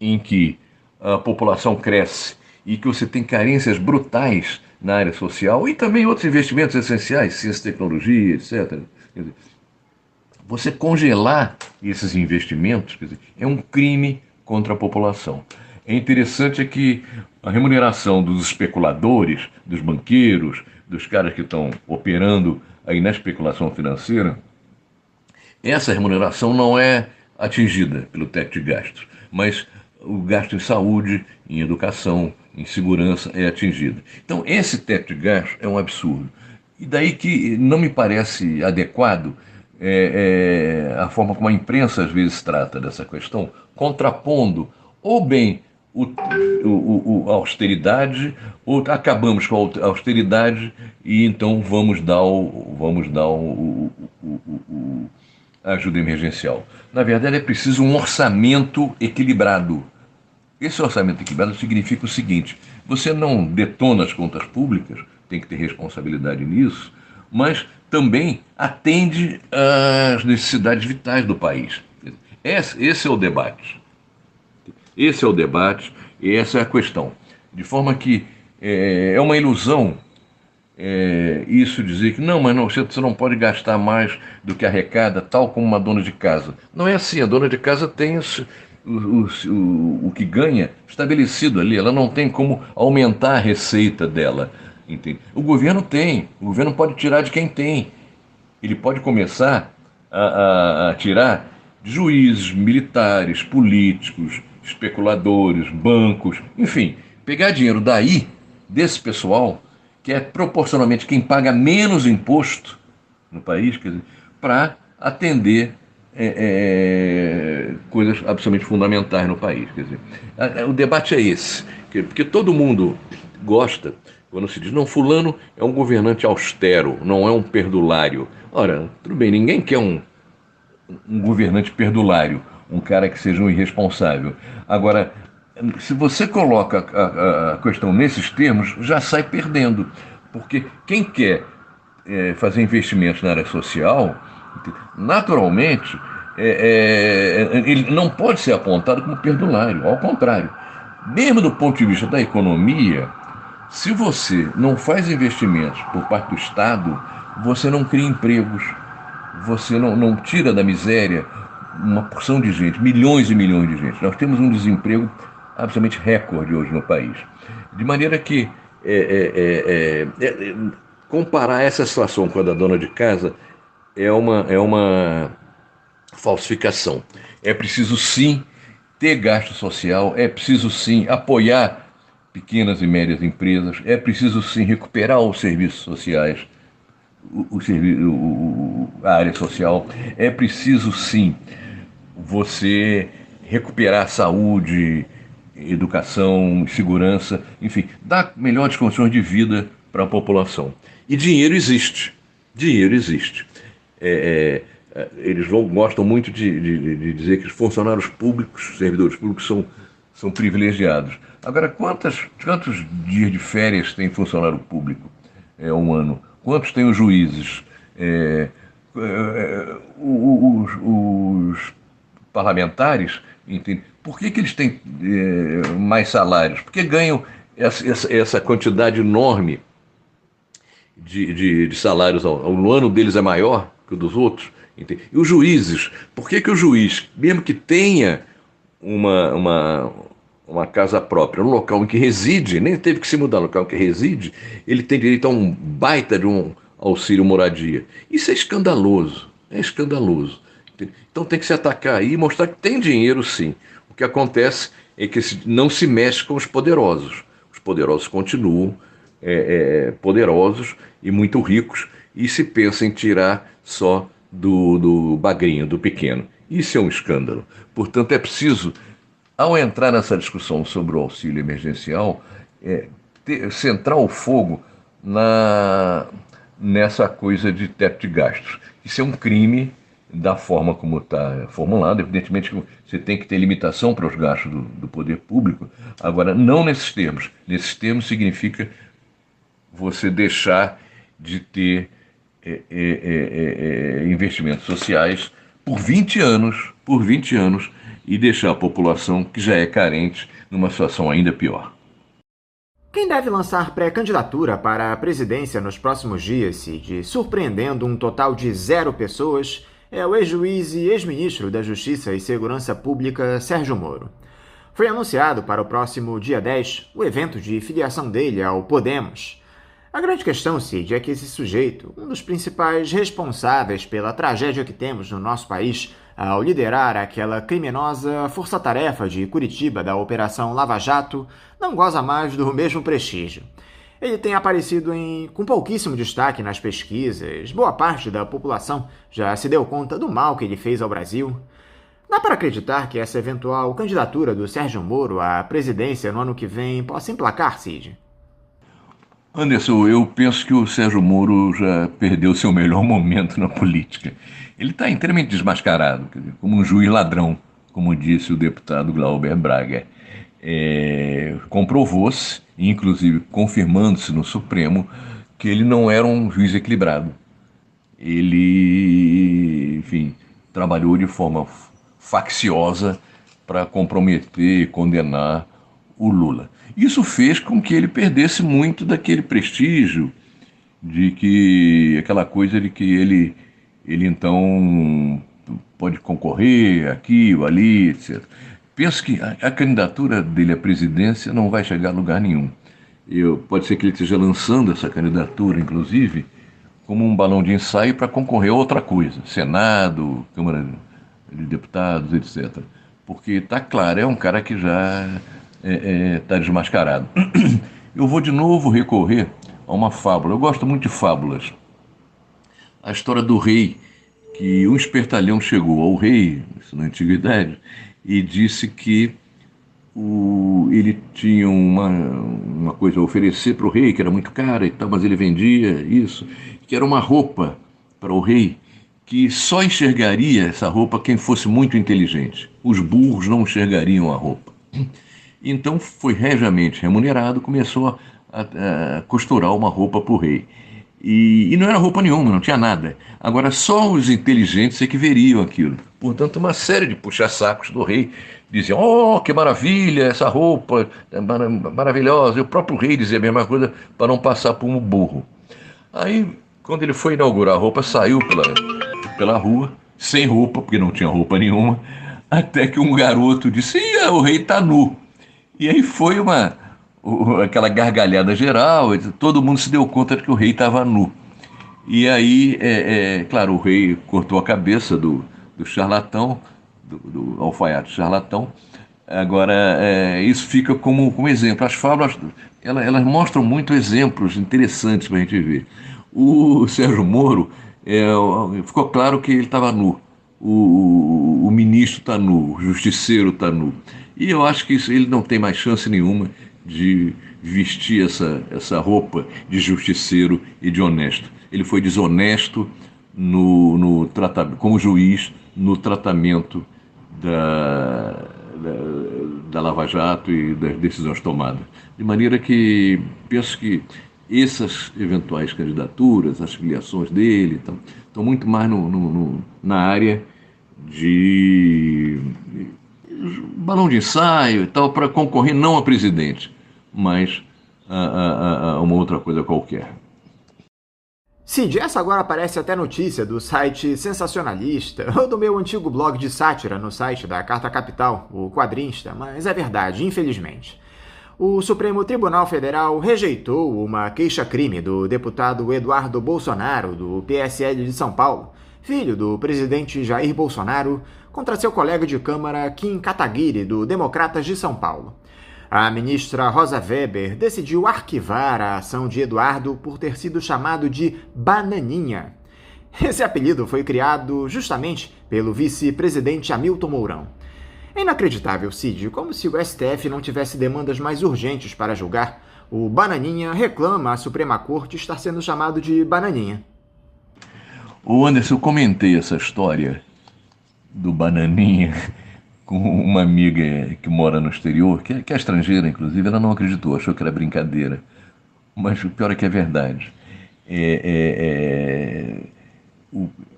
E: em que a população cresce e que você tem carências brutais na área social e também outros investimentos essenciais, ciência, tecnologia, etc., você congelar esses investimentos, quer dizer, é um crime contra a população. É interessante que a remuneração dos especuladores, dos banqueiros, dos caras que estão operando aí na especulação financeira, essa remuneração não é atingida pelo teto de gastos, mas o gasto em saúde, em educação, em segurança é atingido. Então esse teto de gastos é um absurdo. E daí que não me parece adequado a forma como a imprensa às vezes trata dessa questão, contrapondo ou bem a austeridade, ou acabamos com a austeridade e então vamos dar a ajuda emergencial. Na verdade, é preciso um orçamento equilibrado. Esse orçamento equilibrado significa o seguinte: você não detona as contas públicas, tem que ter responsabilidade nisso, mas também atende às necessidades vitais do país. Esse é o debate. Esse é o debate e essa é a questão. De forma que é uma ilusão isso dizer que não, mas não, você não pode gastar mais do que arrecada, tal como uma dona de casa. Não é assim, a dona de casa tem o que ganha estabelecido ali, ela não tem como aumentar a receita dela. Entende? O governo pode tirar de quem tem. Ele pode começar a tirar de juízes, militares, políticos, especuladores, bancos, enfim, pegar dinheiro daí desse pessoal, que é proporcionalmente quem paga menos imposto no país, quer dizer, para atender coisas absolutamente fundamentais no país. Quer dizer, o debate é esse, porque todo mundo gosta quando se diz, não, fulano é um governante austero, não é um perdulário. Ora, tudo bem, ninguém quer um governante perdulário, um cara que seja um irresponsável. Agora, se você coloca a questão nesses termos, já sai perdendo, porque quem quer fazer investimentos na área social, naturalmente, ele não pode ser apontado como perdulário, ao contrário. Mesmo do ponto de vista da economia, se você não faz investimentos por parte do Estado, você não cria empregos, você não tira da miséria uma porção de gente, milhões e milhões de gente. Nós temos um desemprego absolutamente recorde hoje no país. De maneira que comparar essa situação com a da dona de casa é uma falsificação. É preciso sim ter gasto social, é preciso sim apoiar pequenas e médias empresas, é preciso sim recuperar os serviços sociais, a área social, é preciso sim você recuperar saúde, educação, segurança, enfim, dar melhores condições de vida para a população. E dinheiro existe. Dinheiro existe. Eles gostam muito de dizer que os funcionários públicos, os servidores públicos, são privilegiados. Agora, quantos dias de férias tem funcionário público um ano? Quantos tem os juízes? Os parlamentares, entende? Por que eles têm mais salários? Porque ganham essa quantidade enorme de salários no ano deles é maior que o dos outros. Entende? E os juízes, por que o juiz, mesmo que tenha uma casa própria, um local em que reside, nem teve que se mudar no local em que reside, ele tem direito a um baita de um auxílio moradia? Isso é escandaloso, é escandaloso. Então tem que se atacar aí e mostrar que tem dinheiro sim. O que acontece é que não se mexe com os poderosos. Os poderosos continuam poderosos e muito ricos, e se pensa em tirar só do bagrinho, do pequeno. Isso é um escândalo. Portanto, é preciso, ao entrar nessa discussão sobre o auxílio emergencial, centrar o fogo nessa coisa de teto de gastos. Isso é um crime da forma como está formulado. Evidentemente que você tem que ter limitação para os gastos do poder público. Agora, não nesses termos. Nesses termos significa você deixar de ter investimentos sociais por 20 anos, e deixar a população que já é carente numa situação ainda pior.
C: Quem deve lançar pré-candidatura para a presidência nos próximos dias, Cid, surpreendendo um total de 0 pessoas, é o ex-juiz e ex-ministro da Justiça e Segurança Pública, Sérgio Moro. Foi anunciado para o próximo dia 10 o evento de filiação dele ao Podemos. A grande questão, Cid, é que esse sujeito, um dos principais responsáveis pela tragédia que temos no nosso país ao liderar aquela criminosa força-tarefa de Curitiba da Operação Lava Jato, não goza mais do mesmo prestígio. Ele tem aparecido com pouquíssimo destaque nas pesquisas, boa parte da população já se deu conta do mal que ele fez ao Brasil. Dá para acreditar que essa eventual candidatura do Sérgio Moro à presidência no ano que vem possa emplacar, Cid?
E: Anderson, eu penso que o Sérgio Moro já perdeu seu melhor momento na política. Ele está inteiramente desmascarado, quer dizer, como um juiz ladrão, como disse o deputado Glauber Braga. Comprovou-se, inclusive confirmando-se no Supremo, que ele não era um juiz equilibrado. Ele, enfim, trabalhou de forma facciosa para comprometer e condenar o Lula. Isso fez com que ele perdesse muito daquele prestígio, de que aquela coisa de que ele então pode concorrer aqui ou ali, etc. Penso que a candidatura dele à presidência não vai chegar a lugar nenhum. Pode ser que ele esteja lançando essa candidatura, inclusive, como um balão de ensaio para concorrer a outra coisa, Senado, Câmara de Deputados, etc. Porque está claro, é um cara que já está desmascarado. eu vou de novo recorrer a uma fábula. Eu gosto muito de fábulas. A história do rei, que um espertalhão chegou ao rei, isso na antiguidade, e disse que ele tinha uma coisa a oferecer para o rei, que era muito cara e tal, mas ele vendia isso, que era uma roupa para o rei, que só enxergaria essa roupa quem fosse muito inteligente. Os burros não enxergariam a roupa. Então foi regiamente remunerado, começou a costurar uma roupa para o rei. E não era roupa nenhuma, não tinha nada. Agora só os inteligentes é que veriam aquilo. Portanto, uma série de puxa-sacos do rei diziam: oh, que maravilha, essa roupa é maravilhosa. E o próprio rei dizia a mesma coisa para não passar por um burro. Aí, quando ele foi inaugurar a roupa, saiu pela rua, sem roupa, porque não tinha roupa nenhuma, até que um garoto disse: o rei está nu. E aí foi aquela gargalhada geral, todo mundo se deu conta de que o rei estava nu. E aí, claro, o rei cortou a cabeça do charlatão, do alfaiate charlatão. Agora, isso fica como exemplo. As fábulas, elas mostram muito exemplos interessantes para a gente ver. O Sérgio Moro, ficou claro que ele estava nu. O ministro está nu, o justiceiro está nu. E eu acho que ele não tem mais chance nenhuma de vestir essa roupa de justiceiro e de honesto. Ele foi desonesto no tratamento, como juiz, no tratamento da Lava Jato e das decisões tomadas. De maneira que penso que essas eventuais candidaturas, as filiações dele, estão muito mais na área de balão de ensaio e tal, para concorrer não a presidente, mas a uma outra coisa qualquer.
C: Cid, essa agora aparece até notícia do site Sensacionalista ou do meu antigo blog de sátira no site da Carta Capital, o Quadrinsta, mas é verdade, infelizmente. O Supremo Tribunal Federal rejeitou uma queixa-crime do deputado Eduardo Bolsonaro, do PSL de São Paulo, filho do presidente Jair Bolsonaro, contra seu colega de Câmara Kim Kataguiri, do Democratas de São Paulo. A ministra Rosa Weber decidiu arquivar a ação de Eduardo por ter sido chamado de Bananinha. Esse apelido foi criado justamente pelo vice-presidente Hamilton Mourão. É inacreditável, Cid, como se o STF não tivesse demandas mais urgentes para julgar. O Bananinha reclama à Suprema Corte estar sendo chamado de Bananinha.
E: Ô Anderson, eu comentei essa história do Bananinha com uma amiga que mora no exterior, que é estrangeira, inclusive. Ela não acreditou, achou que era brincadeira. Mas o pior é que é verdade.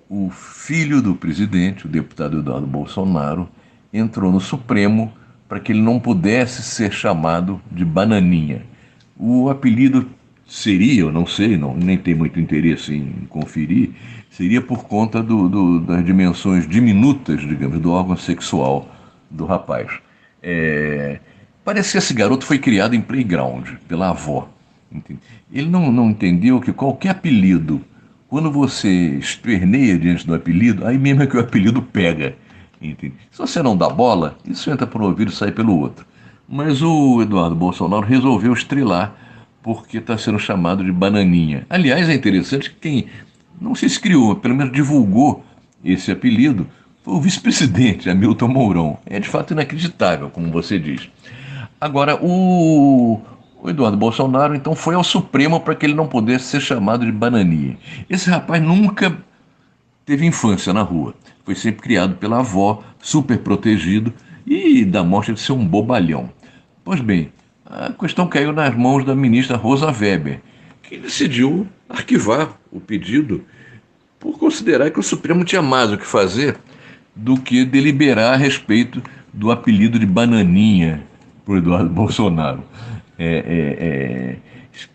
E: O filho do presidente, o deputado Eduardo Bolsonaro, entrou no Supremo para que ele não pudesse ser chamado de Bananinha. O apelido seria, eu não sei, nem tenho muito interesse em conferir, seria por conta das dimensões diminutas, digamos, do órgão sexual do rapaz. Parece que esse garoto foi criado em playground, pela avó. Entende? Ele não entendeu que qualquer apelido, quando você esperneia diante do apelido, aí mesmo é que o apelido pega. Entende? Se você não dá bola, isso entra por um ouvido e sai pelo outro. Mas o Eduardo Bolsonaro resolveu estrelar porque está sendo chamado de Bananinha. Aliás, é interessante que quem não sei se criou, pelo menos divulgou esse apelido, foi o vice-presidente Hamilton Mourão. É de fato inacreditável, como você diz. Agora, o Eduardo Bolsonaro, então, foi ao Supremo para que ele não pudesse ser chamado de Bananinha. Esse rapaz nunca teve infância na rua. Foi sempre criado pela avó, super protegido, e da mostra de ser um bobalhão. Pois bem, a questão caiu nas mãos da ministra Rosa Weber, que decidiu arquivar o pedido por considerar que o Supremo tinha mais o que fazer do que deliberar a respeito do apelido de Bananinha por Eduardo Bolsonaro.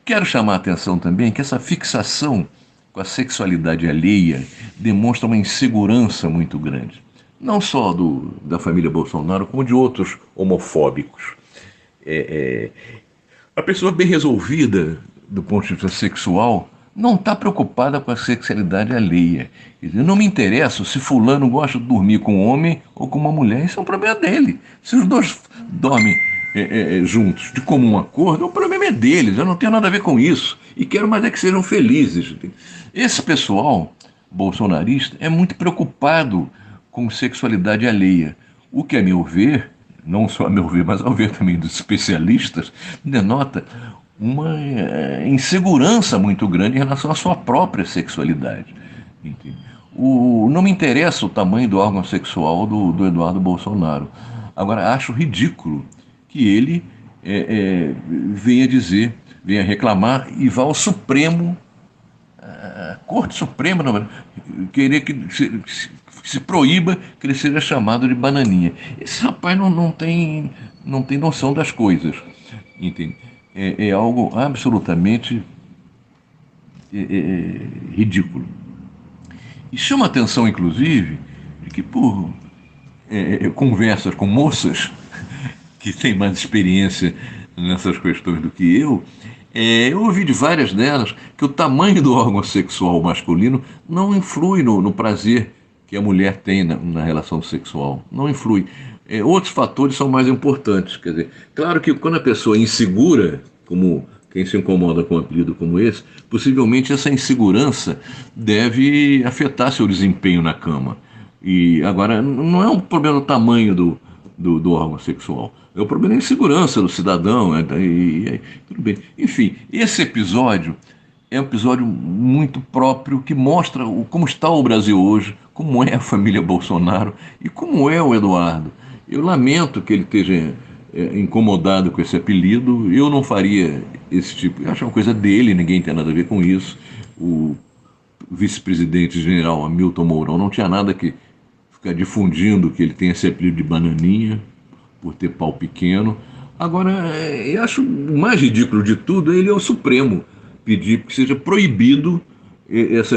E: Quero chamar a atenção também que essa fixação com a sexualidade alheia demonstra uma insegurança muito grande. Não só da família Bolsonaro, como de outros homofóbicos. A pessoa bem resolvida do ponto de vista sexual não está preocupada com a sexualidade alheia. Quer dizer, não me interessa se fulano gosta de dormir com um homem ou com uma mulher, isso é um problema dele. Se os dois dormem juntos de comum acordo, o problema é é deles, eu não tenho nada a ver com isso. E quero mais é que sejam felizes. Esse pessoal bolsonarista é muito preocupado com sexualidade alheia. O que, a meu ver, não só a meu ver, mas ao ver também dos especialistas, denota uma insegurança muito grande em relação à sua própria sexualidade. Entende? Não me interessa o tamanho do órgão sexual do Eduardo Bolsonaro. Agora, acho ridículo que ele venha dizer, venha reclamar e vá ao Supremo, a Corte Suprema, não, querer que se proíba que ele seja chamado de bananinha. Esse rapaz não tem noção das coisas. Entende? É algo absolutamente ridículo. E chama atenção, inclusive, de que por conversas com moças que têm mais experiência nessas questões do que eu ouvi de várias delas que o tamanho do órgão sexual masculino não influi no prazer que a mulher tem na relação sexual. Não influi. Outros fatores são mais importantes. Quer dizer, claro que quando a pessoa é insegura, como quem se incomoda com um apelido como esse, possivelmente essa insegurança deve afetar seu desempenho na cama. E agora, não é um problema do tamanho do órgão sexual, é o problema da insegurança do cidadão. Tudo bem. Enfim, esse episódio é um episódio muito próprio que mostra como está o Brasil hoje, como é a família Bolsonaro e como é o Eduardo. Eu lamento que ele esteja incomodado com esse apelido. Eu não faria esse tipo, eu acho uma coisa dele, ninguém tem nada a ver com isso. O vice-presidente general Hamilton Mourão não tinha nada que ficar difundindo que ele tem esse apelido de bananinha por ter pau pequeno. Agora, eu acho o mais ridículo de tudo, ele é o Supremo pedir que seja proibida essa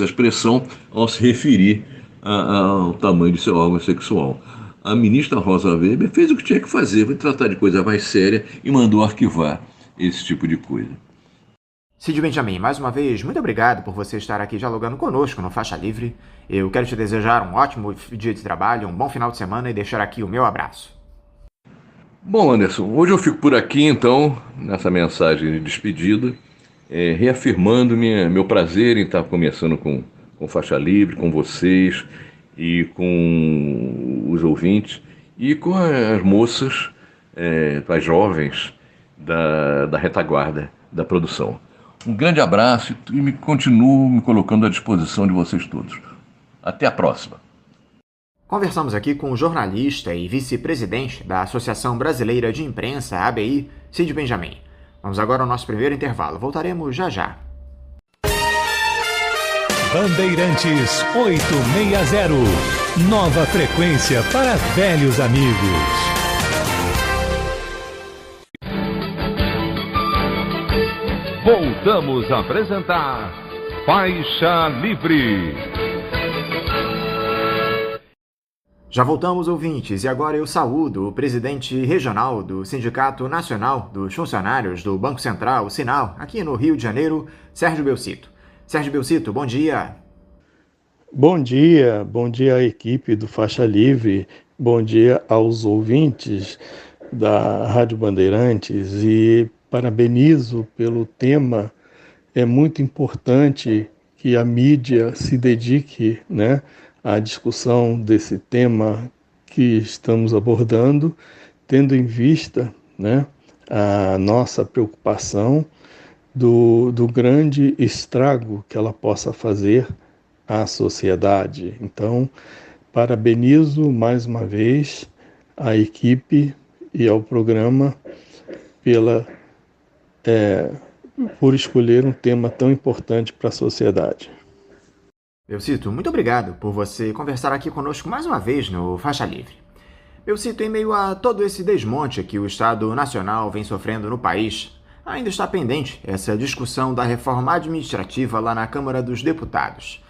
E: expressão ao se referir ao tamanho de seu órgão sexual. A ministra Rosa Weber fez o que tinha que fazer, foi tratar de coisa mais séria e mandou arquivar esse tipo de coisa.
C: Cid Benjamin, mais uma vez, muito obrigado por você estar aqui dialogando conosco no Faixa Livre. Eu quero te desejar um ótimo dia de trabalho, um bom final de semana e deixar aqui o meu abraço.
E: Bom, Anderson, hoje eu fico por aqui, então, nessa mensagem de despedida, reafirmando meu prazer em estar começando com Faixa Livre, com vocês e com os ouvintes e com as moças, as jovens da retaguarda da produção. Um grande abraço e continuo me colocando à disposição de vocês todos. Até a próxima.
C: Conversamos aqui com o jornalista e vice-presidente da Associação Brasileira de Imprensa, ABI, Cid Benjamin. Vamos agora ao nosso primeiro intervalo. Voltaremos já já.
D: Bandeirantes 860. Nova frequência para velhos amigos.
A: Voltamos a apresentar Faixa Livre.
C: Já voltamos, ouvintes, e agora eu saúdo o presidente regional do Sindicato Nacional dos Funcionários do Banco Central, Sinal, aqui no Rio de Janeiro, Sérgio Belcito. Sérgio Belcito, bom dia.
F: Bom dia à equipe do Faixa Livre, bom dia aos ouvintes da Rádio Bandeirantes e parabenizo pelo tema. É muito importante que a mídia se dedique, à discussão desse tema que estamos abordando, tendo em vista, a nossa preocupação do grande estrago que ela possa fazer à sociedade. Então, parabenizo mais uma vez a equipe e ao programa por escolher um tema tão importante para a sociedade.
C: Belcito, muito obrigado por você conversar aqui conosco mais uma vez no Faixa Livre. Belcito, em meio a todo esse desmonte que o Estado Nacional vem sofrendo no país, ainda está pendente essa discussão da reforma administrativa lá na Câmara dos Deputados.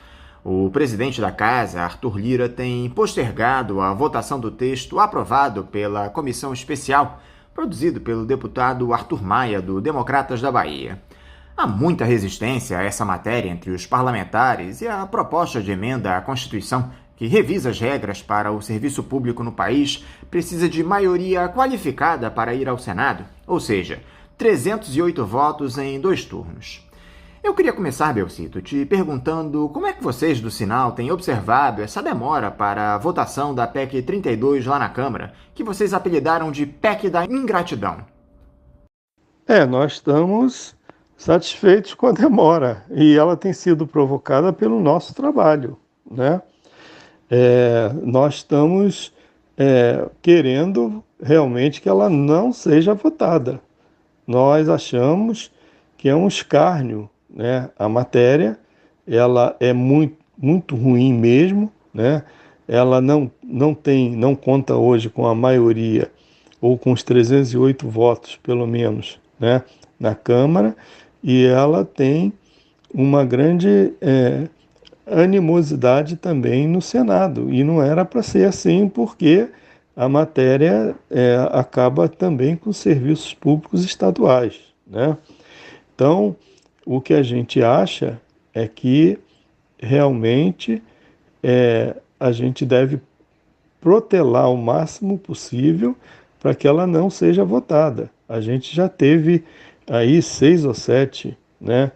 C: O presidente da Casa, Arthur Lira, tem postergado a votação do texto aprovado pela comissão especial produzido pelo deputado Arthur Maia, do Democratas da Bahia. Há muita resistência a essa matéria entre os parlamentares e a proposta de emenda à Constituição, que revisa as regras para o serviço público no país, precisa de maioria qualificada para ir ao Senado, ou seja, 308 votos em 2 turnos. Eu queria começar, Belcito, te perguntando como é que vocês do Sinal têm observado essa demora para a votação da PEC 32 lá na Câmara, que vocês apelidaram de PEC da ingratidão.
F: Nós estamos satisfeitos com a demora e ela tem sido provocada pelo nosso trabalho, né? Nós estamos querendo realmente que ela não seja votada. Nós achamos que é um escárnio, né? A matéria ela é muito ruim mesmo, né? Ela não conta hoje com a maioria ou com os 308 votos, pelo menos, né, na Câmara, e ela tem uma grande animosidade também no Senado, e não era para ser assim, porque a matéria acaba também com os serviços públicos estaduais, né? Então, o que a gente acha é que realmente a gente deve protelar o máximo possível para que ela não seja votada. A gente já teve aí 6 ou 7, né,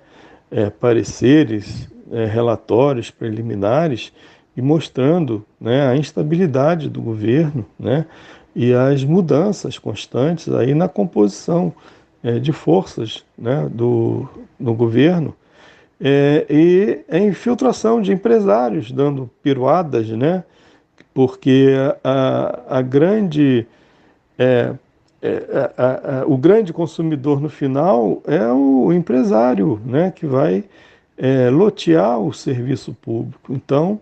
F: pareceres, relatórios preliminares e mostrando, né, a instabilidade do governo, né, e as mudanças constantes aí na composição de forças, né, no governo, e a infiltração de empresários dando piruadas, né, porque o grande consumidor no final é o empresário, né, que vai lotear o serviço público. Então,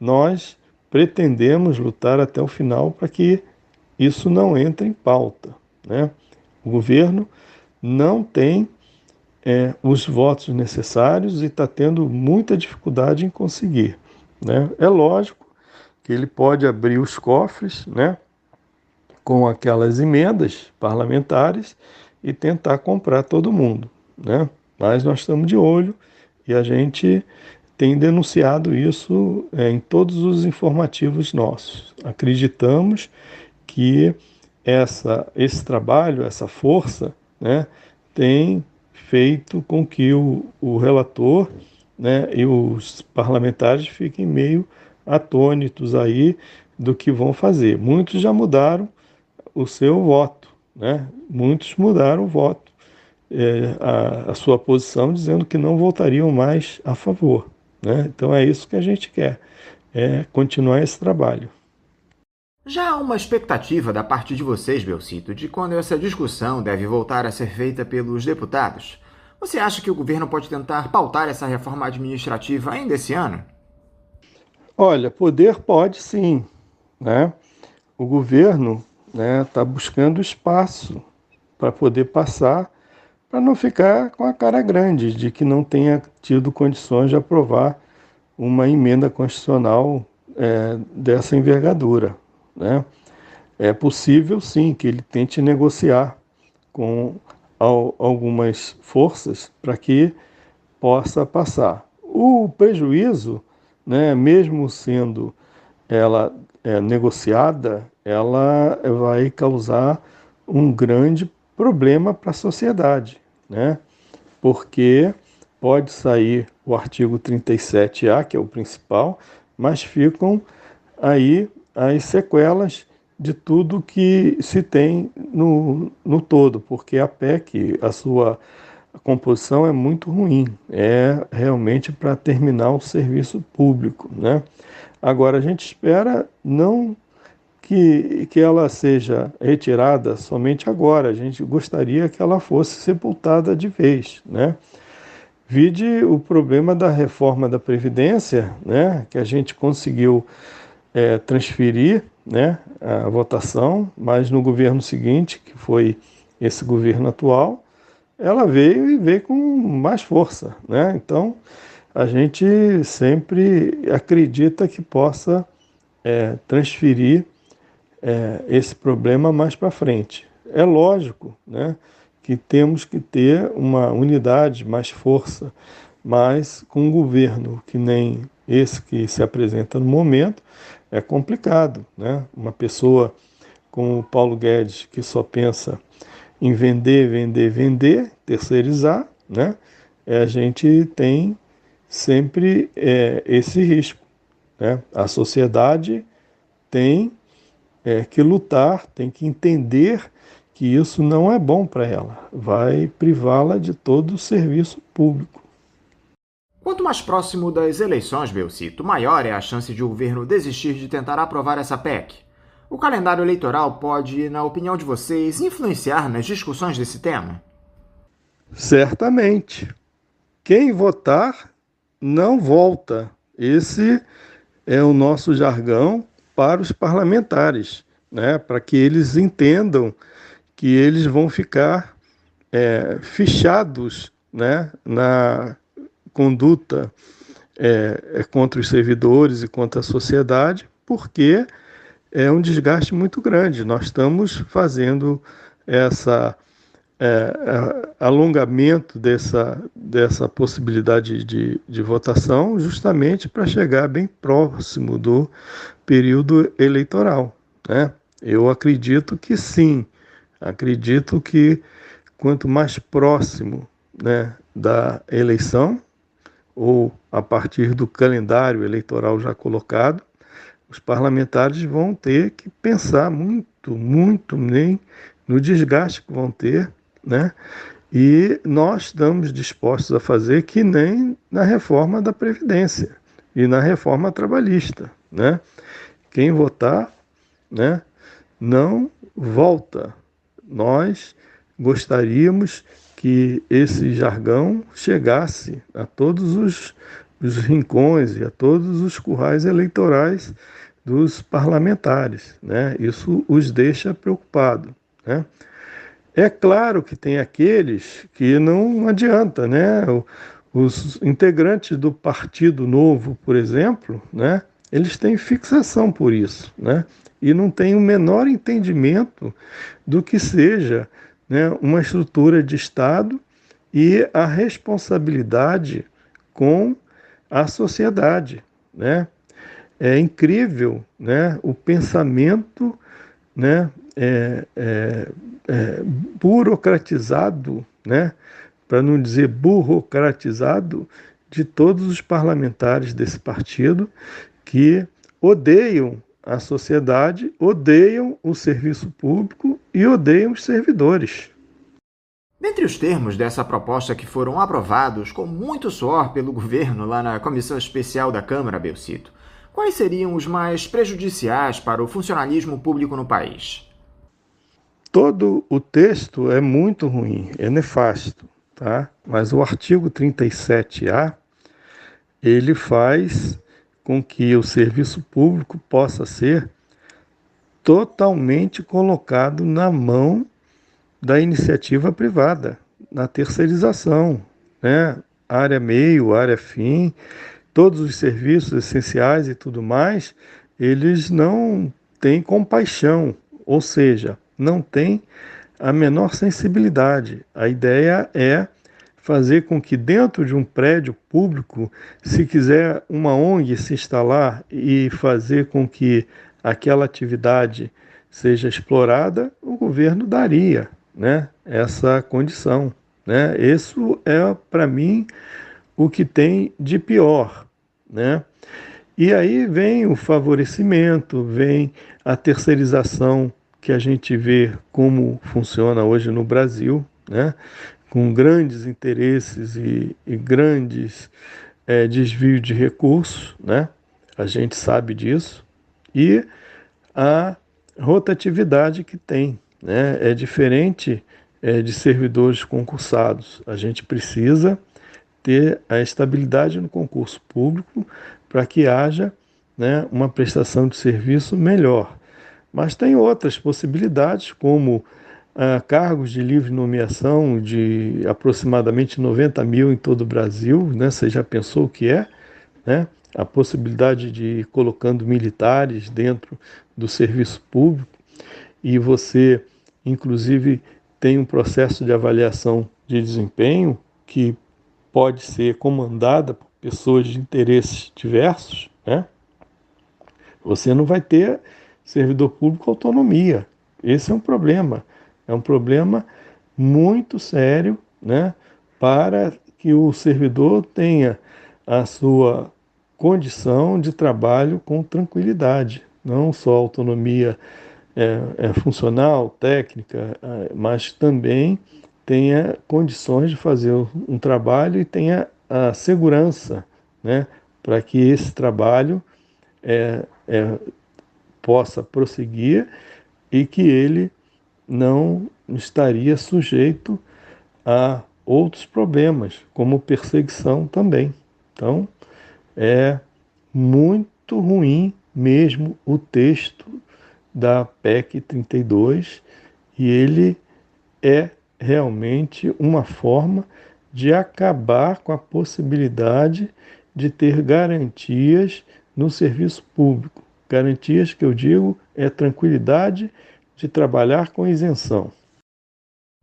F: nós pretendemos lutar até o final para que isso não entre em pauta, né? O governo não tem os votos necessários e está tendo muita dificuldade em conseguir, né? É lógico que ele pode abrir os cofres, né, com aquelas emendas parlamentares e tentar comprar todo mundo, né? Mas nós estamos de olho e a gente tem denunciado isso em todos os informativos nossos. Acreditamos que esse trabalho, essa força, né, tem feito com que o relator, né, e os parlamentares fiquem meio atônitos aí do que vão fazer. Muitos já mudaram o seu voto, né? Muitos mudaram o voto, a sua posição, dizendo que não votariam mais a favor, né? Então é isso que a gente quer, continuar esse trabalho.
C: Já há uma expectativa da parte de vocês, Belcito, de quando essa discussão deve voltar a ser feita pelos deputados. Você acha que o governo pode tentar pautar essa reforma administrativa ainda esse ano?
F: Olha, poder pode sim, né? O governo está buscando espaço para poder passar, para não ficar com a cara grande de que não tenha tido condições de aprovar uma emenda constitucional dessa envergadura, né? É possível sim que ele tente negociar com algumas forças para que possa passar. O prejuízo, né, mesmo sendo ela negociada, ela vai causar um grande problema para a sociedade, né? Porque pode sair o artigo 37A, que é o principal, mas ficam aí as sequelas de tudo que se tem no todo, porque a PEC, a sua composição é muito ruim, é realmente para terminar o serviço público, né? Agora, a gente espera não que ela seja retirada somente agora, a gente gostaria que ela fosse sepultada de vez, né? Vide o problema da reforma da Previdência, né, que a gente conseguiu transferir, né, a votação, mas no governo seguinte, que foi esse governo atual, ela veio com mais força, né? Então, a gente sempre acredita que possa transferir esse problema mais para frente. É lógico, né, que temos que ter uma unidade, mais força, mas com um governo que nem esse que se apresenta no momento, é complicado, né? Uma pessoa como o Paulo Guedes, que só pensa em vender, vender, vender, terceirizar, né? A gente tem sempre esse risco, né? A sociedade tem que lutar, tem que entender que isso não é bom para ela, vai privá-la de todo o serviço público.
C: Quanto mais próximo das eleições, Belcito, maior é a chance de o governo desistir de tentar aprovar essa PEC. O calendário eleitoral pode, na opinião de vocês, influenciar nas discussões desse tema?
F: Certamente. Quem votar não volta. Esse é o nosso jargão para os parlamentares, né? Para que eles entendam que eles vão ficar fichados, né? Na conduta contra os servidores e contra a sociedade, porque é um desgaste muito grande. Nós estamos fazendo alongamento dessa possibilidade de votação justamente para chegar bem próximo do período eleitoral, né? Eu acredito que sim, acredito que quanto mais próximo, né, da eleição, ou a partir do calendário eleitoral já colocado, os parlamentares vão ter que pensar muito, muito nem no desgaste que vão ter, né? E nós estamos dispostos a fazer que nem na reforma da Previdência e na reforma trabalhista, né? Quem votar, né, não volta. Nós gostaríamos que esse jargão chegasse a todos os rincões e a todos os currais eleitorais dos parlamentares, né? Isso os deixa preocupados, né? É claro que tem aqueles que não adianta, né? Os integrantes do Partido Novo, por exemplo, né? Eles têm fixação por isso, né? E não têm o menor entendimento do que seja, né, uma estrutura de Estado e a responsabilidade com a sociedade, né? É incrível, né, o pensamento, né, burocratizado, né, para não dizer burocratizado, de todos os parlamentares desse partido que odeiam a sociedade, odeiam o serviço público e odeiam os servidores.
C: Dentre os termos dessa proposta que foram aprovados com muito suor pelo governo lá na Comissão Especial da Câmara, Belcito, quais seriam os mais prejudiciais para o funcionalismo público no país?
F: Todo o texto é muito ruim, é nefasto, tá? Mas o artigo 37A, ele faz com que o serviço público possa ser totalmente colocado na mão da iniciativa privada, na terceirização, né? Área meio, área fim, todos os serviços essenciais e tudo mais, eles não têm compaixão, ou seja, não têm a menor sensibilidade. A ideia é fazer com que dentro de um prédio público, se quiser uma ONG se instalar e fazer com que aquela atividade seja explorada, o governo daria, né, essa condição, né? Isso é, para mim, o que tem de pior, né? E aí vem o favorecimento, vem a terceirização que a gente vê como funciona hoje no Brasil, né? Com grandes interesses e grandes desvios de recursos, né? A gente sabe disso. E a rotatividade que tem, né? É diferente de servidores concursados. A gente precisa ter a estabilidade no concurso público para que haja, né, uma prestação de serviço melhor. Mas tem outras possibilidades, como cargos de livre nomeação de aproximadamente 90 mil em todo o Brasil, né? Você já pensou o que é, né? A possibilidade de ir colocando militares dentro do serviço público e você, inclusive, tem um processo de avaliação de desempenho que pode ser comandada por pessoas de interesses diversos, né? Você não vai ter servidor público autonomia. Esse é um problema muito sério, né, para que o servidor tenha a sua condição de trabalho com tranquilidade, não só autonomia funcional, técnica, mas também tenha condições de fazer um trabalho e tenha a segurança, né, para que esse trabalho possa prosseguir e que ele não estaria sujeito a outros problemas, como perseguição também. Então, é muito ruim mesmo o texto da PEC 32 e ele é realmente uma forma de acabar com a possibilidade de ter garantias no serviço público. Garantias que eu digo é tranquilidade de trabalhar com isenção.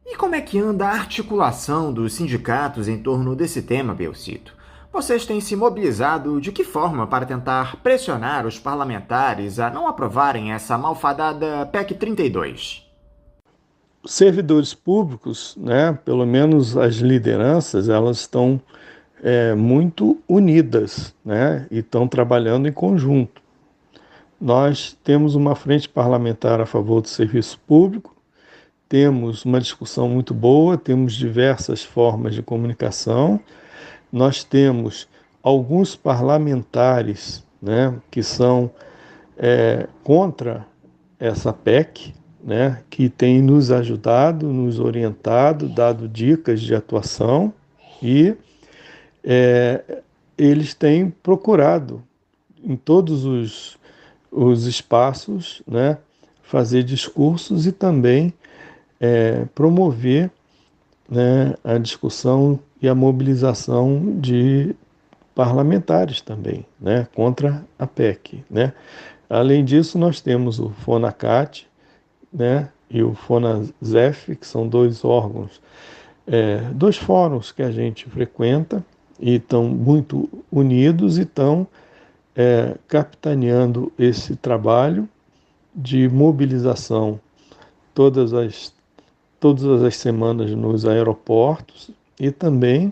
C: E como é que anda a articulação dos sindicatos em torno desse tema, Belcito? Vocês têm se mobilizado de que forma para tentar pressionar os parlamentares a não aprovarem essa malfadada PEC 32?
F: Os servidores públicos, né, pelo menos as lideranças, elas estão muito unidas, né, e estão trabalhando em conjunto. Nós temos uma frente parlamentar a favor do serviço público, temos uma discussão muito boa, temos diversas formas de comunicação, nós temos alguns parlamentares, né, que são contra essa PEC, né, que têm nos ajudado, nos orientado, dado dicas de atuação e eles têm procurado em todos os espaços, né, fazer discursos e também promover, né, a discussão e a mobilização de parlamentares também, né, contra a PEC, né. Além disso, nós temos o FONACAT, né, e o FONASEF, que são dois órgãos, dois fóruns que a gente frequenta e estão muito unidos e estão capitaneando esse trabalho de mobilização todas as semanas nos aeroportos e também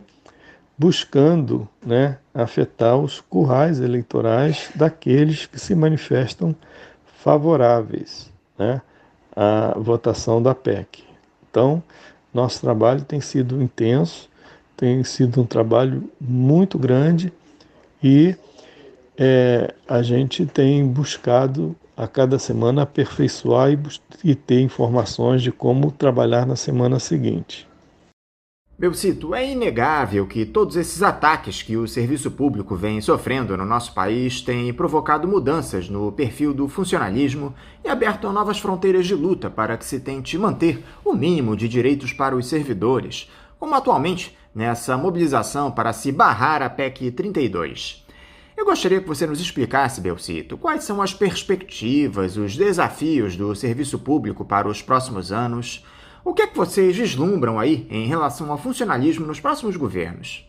F: buscando, né, afetar os currais eleitorais daqueles que se manifestam favoráveis, né, à votação da PEC. Então, nosso trabalho tem sido intenso, tem sido um trabalho muito grande e a gente tem buscado a cada semana aperfeiçoar e ter informações de como trabalhar na semana seguinte.
C: Belcito, é inegável que todos esses ataques que o serviço público vem sofrendo no nosso país têm provocado mudanças no perfil do funcionalismo e aberto novas fronteiras de luta para que se tente manter o mínimo de direitos para os servidores, como atualmente nessa mobilização para se barrar a PEC 32. Eu gostaria que você nos explicasse, Belcito, quais são as perspectivas, os desafios do serviço público para os próximos anos. O que é que vocês vislumbram aí em relação ao funcionalismo nos próximos governos?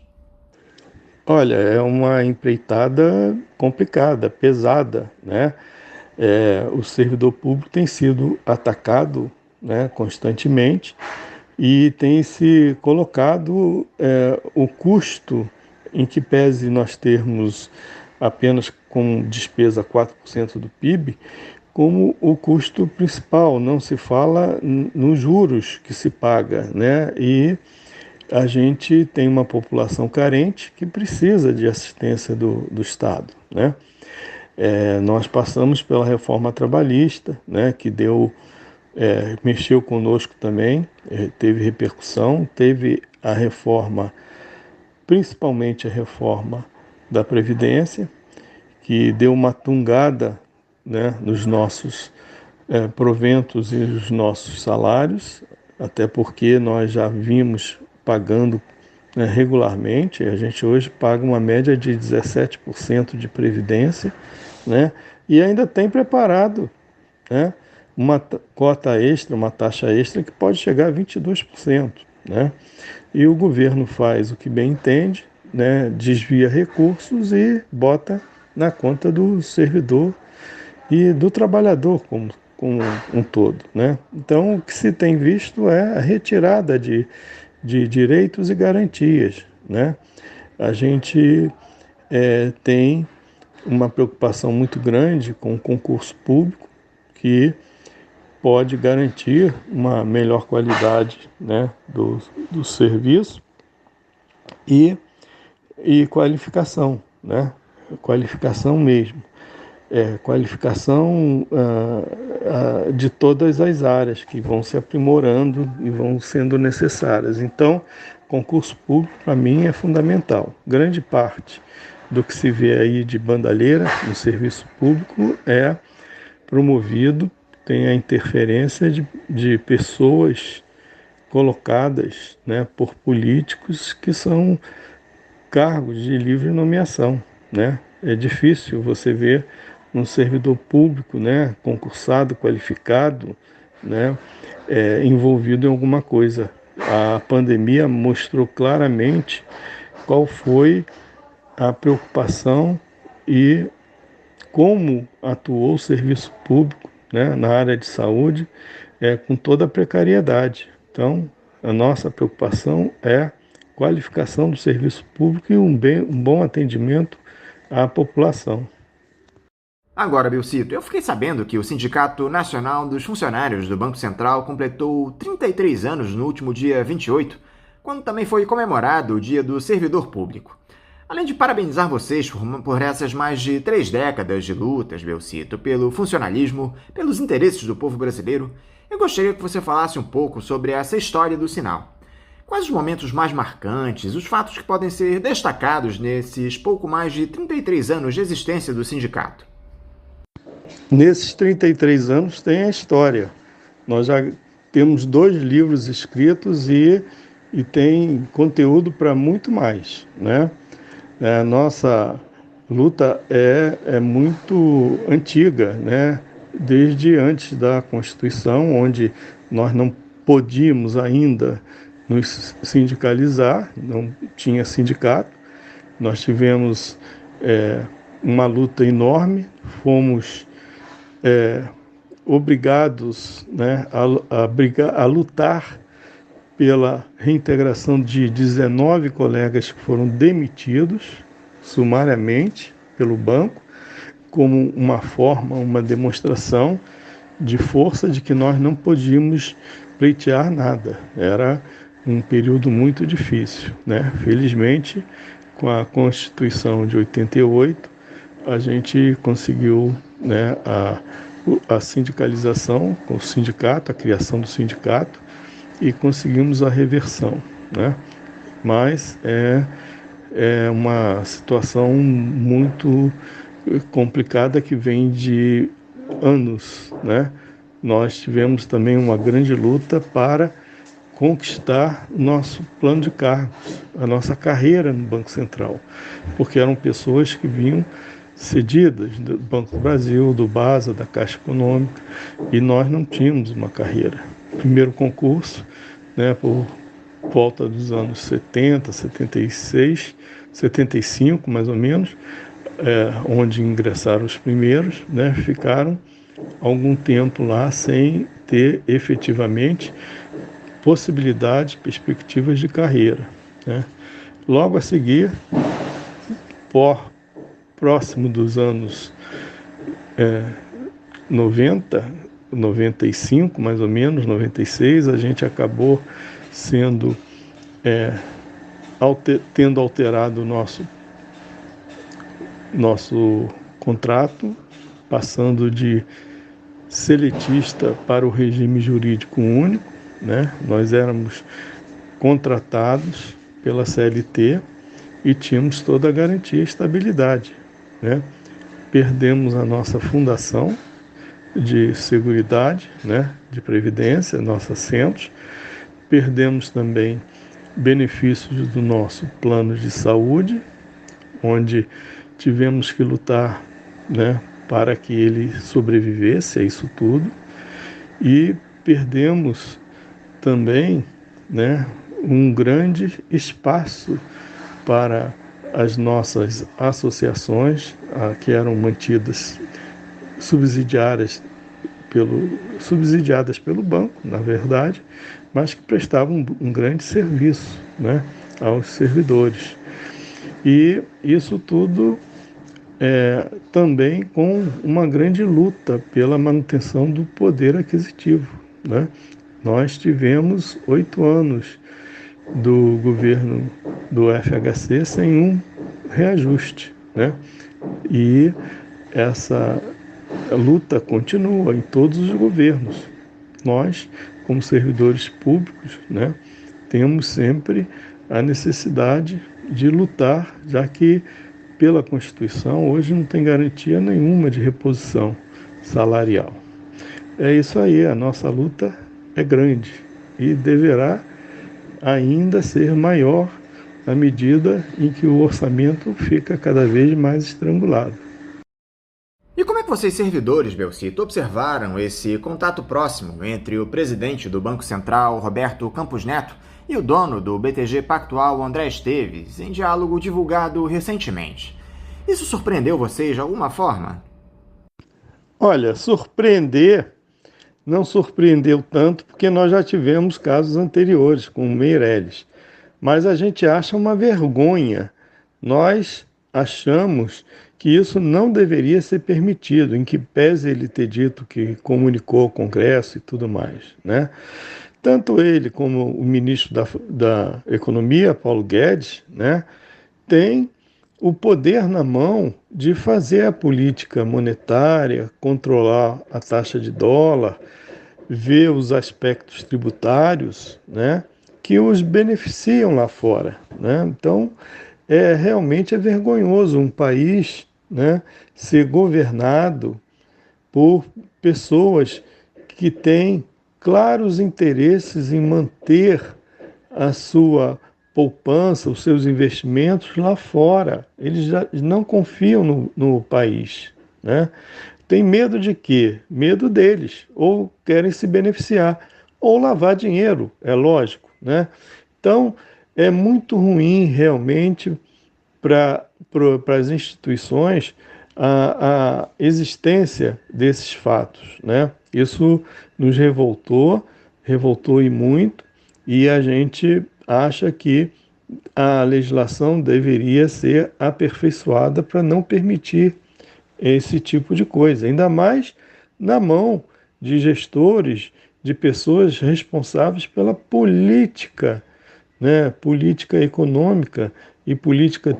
F: Olha, é uma empreitada complicada, pesada, né? O servidor público tem sido atacado, né, constantemente e tem se colocado o custo, em que pese nós termos apenas com despesa 4% do PIB, como o custo principal, não se fala nos juros que se paga, né? E a gente tem uma população carente que precisa de assistência do Estado, né? Nós passamos pela reforma trabalhista, né, que mexeu conosco também, teve repercussão, teve a reforma, principalmente a reforma da Previdência, que deu uma tungada, né, nos nossos proventos e os nossos salários, até porque nós já vimos pagando, né, regularmente. A gente hoje paga uma média de 17% de Previdência, né, e ainda tem preparado, né, uma cota extra, uma taxa extra que pode chegar a 22%. Né, e o governo faz o que bem entende, né, desvia recursos e bota na conta do servidor e do trabalhador como um todo, né? Então, o que se tem visto é a retirada de direitos e garantias, né? A gente tem uma preocupação muito grande com o concurso público, que pode garantir uma melhor qualidade, né, do serviço e qualificação, né? Qualificação mesmo. Qualificação de todas as áreas que vão se aprimorando e vão sendo necessárias. Então, concurso público, para mim, é fundamental. Grande parte do que se vê aí de bandalheira no serviço público é promovido, tem a interferência de pessoas colocadas, né, por políticos que são cargos de livre nomeação, né? É difícil você ver um servidor público, né, concursado, qualificado, né, envolvido em alguma coisa. A pandemia mostrou claramente qual foi a preocupação e como atuou o serviço público, né, na área de saúde, com toda a precariedade. Então, a nossa preocupação é qualificação do serviço público e um bom atendimento à população.
C: Agora, Belcito, eu fiquei sabendo que o Sindicato Nacional dos Funcionários do Banco Central completou 33 anos no último dia 28, quando também foi comemorado o Dia do Servidor Público. Além de parabenizar vocês por essas mais de 3 décadas de lutas, Belcito, pelo funcionalismo, pelos interesses do povo brasileiro, eu gostaria que você falasse um pouco sobre essa história do sinal. Quais os momentos mais marcantes, os fatos que podem ser destacados nesses pouco mais de 33 anos de existência do sindicato?
F: Nesses 33 anos tem a história. Nós já temos 2 livros escritos e tem conteúdo para muito mais, né? A nossa luta é muito antiga, né? Desde antes da Constituição, onde nós não podíamos ainda nos sindicalizar, não tinha sindicato. Nós tivemos uma luta enorme, fomos obrigados, né, a lutar pela reintegração de 19 colegas que foram demitidos sumariamente pelo banco, como uma forma, uma demonstração de força de que nós não podíamos pleitear nada. Era um período muito difícil, né? Felizmente, com a Constituição de 88, a gente conseguiu, né, a sindicalização com o sindicato, a criação do sindicato, e conseguimos a reversão, né? Mas é uma situação muito complicada que vem de anos, né? Nós tivemos também uma grande luta para conquistar o nosso plano de cargos, a nossa carreira no Banco Central, porque eram pessoas que vinham cedidas do Banco do Brasil, do BASA, da Caixa Econômica, e nós não tínhamos uma carreira. Primeiro concurso, né, por volta dos anos 70, 76, 75 mais ou menos, onde ingressaram os primeiros, né, ficaram algum tempo lá sem ter efetivamente possibilidades, perspectivas de carreira, né. Logo a seguir, próximo dos anos 90, 95 mais ou menos, 96, a gente acabou sendo tendo alterado o nosso contrato, passando de seletista para o regime jurídico único, né? Nós éramos contratados pela CLT e tínhamos toda a garantia e estabilidade, né? Perdemos a nossa fundação de seguridade, né, de previdência, nossos assentos. Perdemos também benefícios do nosso plano de saúde, onde tivemos que lutar, né, para que ele sobrevivesse a isso tudo. E perdemos também, né, um grande espaço para as nossas associações, que eram mantidas subsidiárias subsidiadas pelo banco, na verdade, mas que prestavam um grande serviço, né, aos servidores. E isso tudo também com uma grande luta pela manutenção do poder aquisitivo, né? Nós tivemos 8 anos do governo do FHC sem um reajuste, né? E essa luta continua em todos os governos. Nós, como servidores públicos, né, temos sempre a necessidade de lutar, já que pela Constituição hoje não tem garantia nenhuma de reposição salarial. É isso aí, a nossa luta é grande e deverá ainda ser maior à medida em que o orçamento fica cada vez mais estrangulado.
C: E como é que vocês, servidores, Belcito, observaram esse contato próximo entre o presidente do Banco Central, Roberto Campos Neto, e o dono do BTG Pactual, André Esteves, em diálogo divulgado recentemente? Isso surpreendeu vocês de alguma forma?
F: Olha, surpreender não surpreendeu tanto porque nós já tivemos casos anteriores com o Meirelles, mas a gente acha uma vergonha. Nós achamos que isso não deveria ser permitido, em que pese ele ter dito que comunicou ao Congresso e tudo mais, né? Tanto ele como o ministro da Economia, Paulo Guedes, né, tem o poder na mão de fazer a política monetária, controlar a taxa de dólar, ver os aspectos tributários, né, que os beneficiam lá fora, né? Então, realmente é vergonhoso um país, né, ser governado por pessoas que têm claros interesses em manter a sua poupança, os seus investimentos lá fora. Eles já não confiam no país, né? Tem medo de quê? Medo deles. Ou querem se beneficiar, ou lavar dinheiro, é lógico, né? Então, é muito ruim realmente para as instituições a existência desses fatos, né? Isso nos revoltou e muito, e a gente acha que a legislação deveria ser aperfeiçoada para não permitir esse tipo de coisa, ainda mais na mão de gestores, de pessoas responsáveis pela política, né, política econômica e política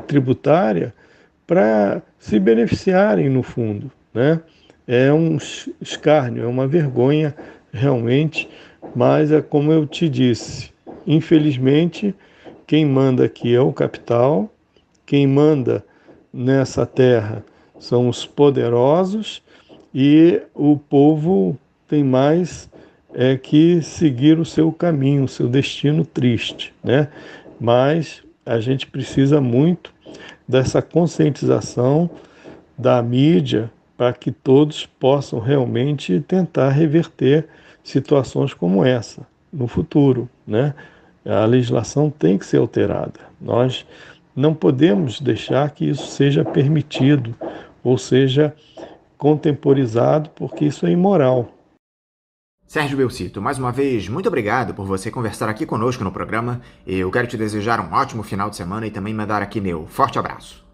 F: tributária, para se beneficiarem no fundo, né? É um escárnio, é uma vergonha realmente, mas é como eu te disse, infelizmente quem manda aqui é o capital, quem manda nessa terra são os poderosos e o povo tem mais que seguir o seu caminho, o seu destino triste, né? Mas a gente precisa muito dessa conscientização da mídia para que todos possam realmente tentar reverter situações como essa no futuro, né? A legislação tem que ser alterada. Nós não podemos deixar que isso seja permitido ou seja contemporizado, porque isso é imoral.
C: Sérgio Belcito, mais uma vez, muito obrigado por você conversar aqui conosco no programa. Eu quero te desejar um ótimo final de semana e também mandar aqui meu forte abraço.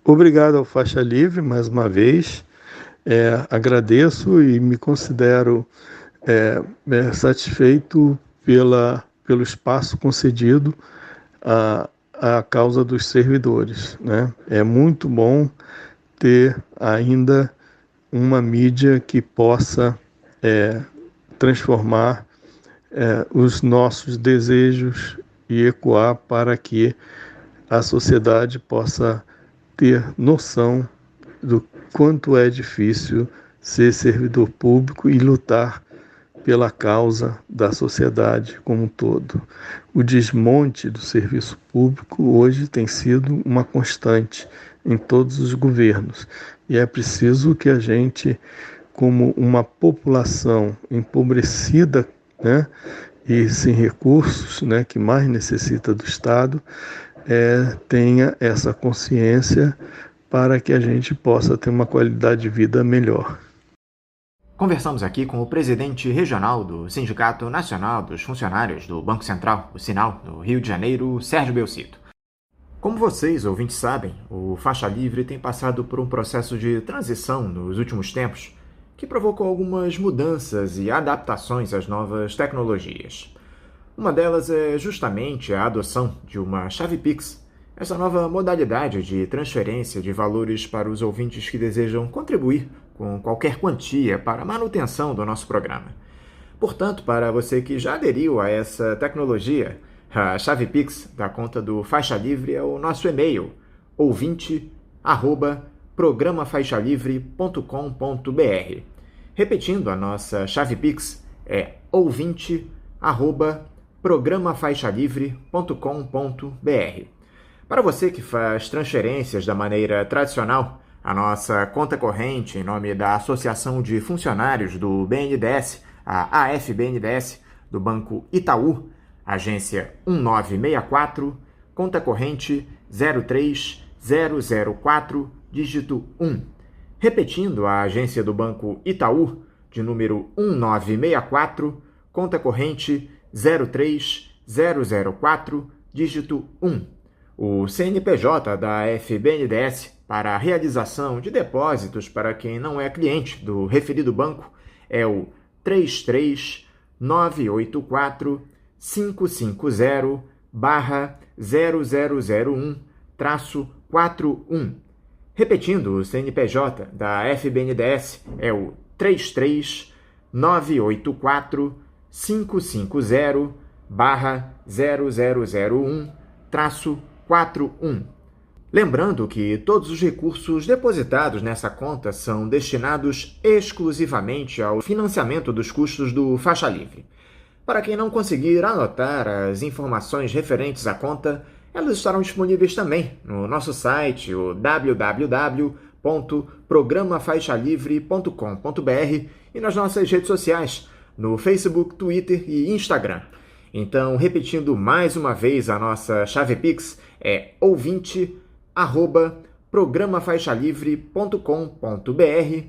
F: Obrigado ao Faixa Livre, mais uma vez. Agradeço e me considero satisfeito pelo espaço concedido à causa dos servidores, né? É muito bom ter ainda uma mídia que possa transformar os nossos desejos e ecoar para que a sociedade possa ter noção do quanto é difícil ser servidor público e lutar pela causa da sociedade como um todo. O desmonte do serviço público hoje tem sido uma constante em todos os governos e é preciso que a gente, como uma população empobrecida, né, e sem recursos, né, que mais necessita do Estado, tenha essa consciência para que a gente possa ter uma qualidade de vida melhor.
C: Conversamos aqui com o presidente regional do Sindicato Nacional dos Funcionários do Banco Central, o Sinal, no Rio de Janeiro, Sérgio Belcito. Como vocês, ouvintes, sabem, o Faixa Livre tem passado por um processo de transição nos últimos tempos que provocou algumas mudanças e adaptações às novas tecnologias. Uma delas é justamente a adoção de uma chave Pix, essa nova modalidade de transferência de valores para os ouvintes que desejam contribuir com qualquer quantia para a manutenção do nosso programa. Portanto, para você que já aderiu a essa tecnologia, a chave Pix da conta do Faixa Livre é o nosso e-mail, ouvinte@programafaixalivre.com.br. Repetindo, a nossa chave Pix é ouvinte@programafaixalivre.com.br. Para você que faz transferências da maneira tradicional, a nossa conta corrente em nome da Associação de Funcionários do BNDES, a AFBNDES, do Banco Itaú, agência 1964, conta corrente 03004, dígito 1. Repetindo, a agência do Banco Itaú, de número 1964, conta corrente 03004, dígito 1. O CNPJ da FBNDES para a realização de depósitos para quem não é cliente do referido banco é o 33984-550-0001-41. Repetindo, o CNPJ da FBNDES é o 33984-550-0001-41. Lembrando que todos os recursos depositados nessa conta são destinados exclusivamente ao financiamento dos custos do Faixa Livre. Para quem não conseguir anotar as informações referentes à conta, elas estarão disponíveis também no nosso site, o www.programafaixalivre.com.br, e nas nossas redes sociais, no Facebook, Twitter e Instagram. Então, repetindo mais uma vez, a nossa chave Pix é ouvinte@programafaixalivre.com.br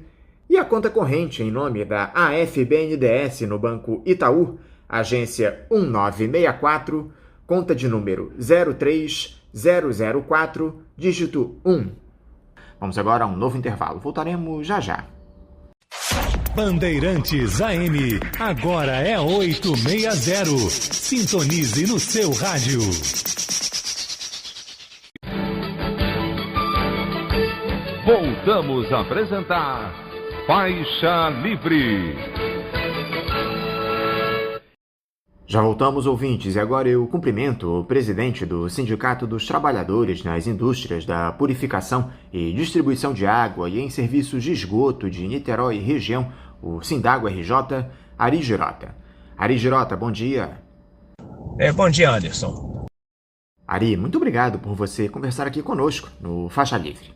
C: e a conta corrente em nome da AFBNDES no Banco Itaú, agência 1964, conta de número 03004, dígito 1. Vamos agora a um novo intervalo. Voltaremos já já.
D: Bandeirantes AM, agora é 860. Sintonize no seu rádio.
A: Voltamos a apresentar Faixa Livre.
C: Já voltamos, ouvintes, e agora eu cumprimento o presidente do Sindicato dos Trabalhadores nas Indústrias da Purificação e Distribuição de Água e em Serviços de Esgoto de Niterói e Região, o Sindago RJ, Ari Girota. Ari Girota, bom dia.
G: Bom dia, Anderson.
C: Ari, muito obrigado por você conversar aqui conosco no Faixa Livre.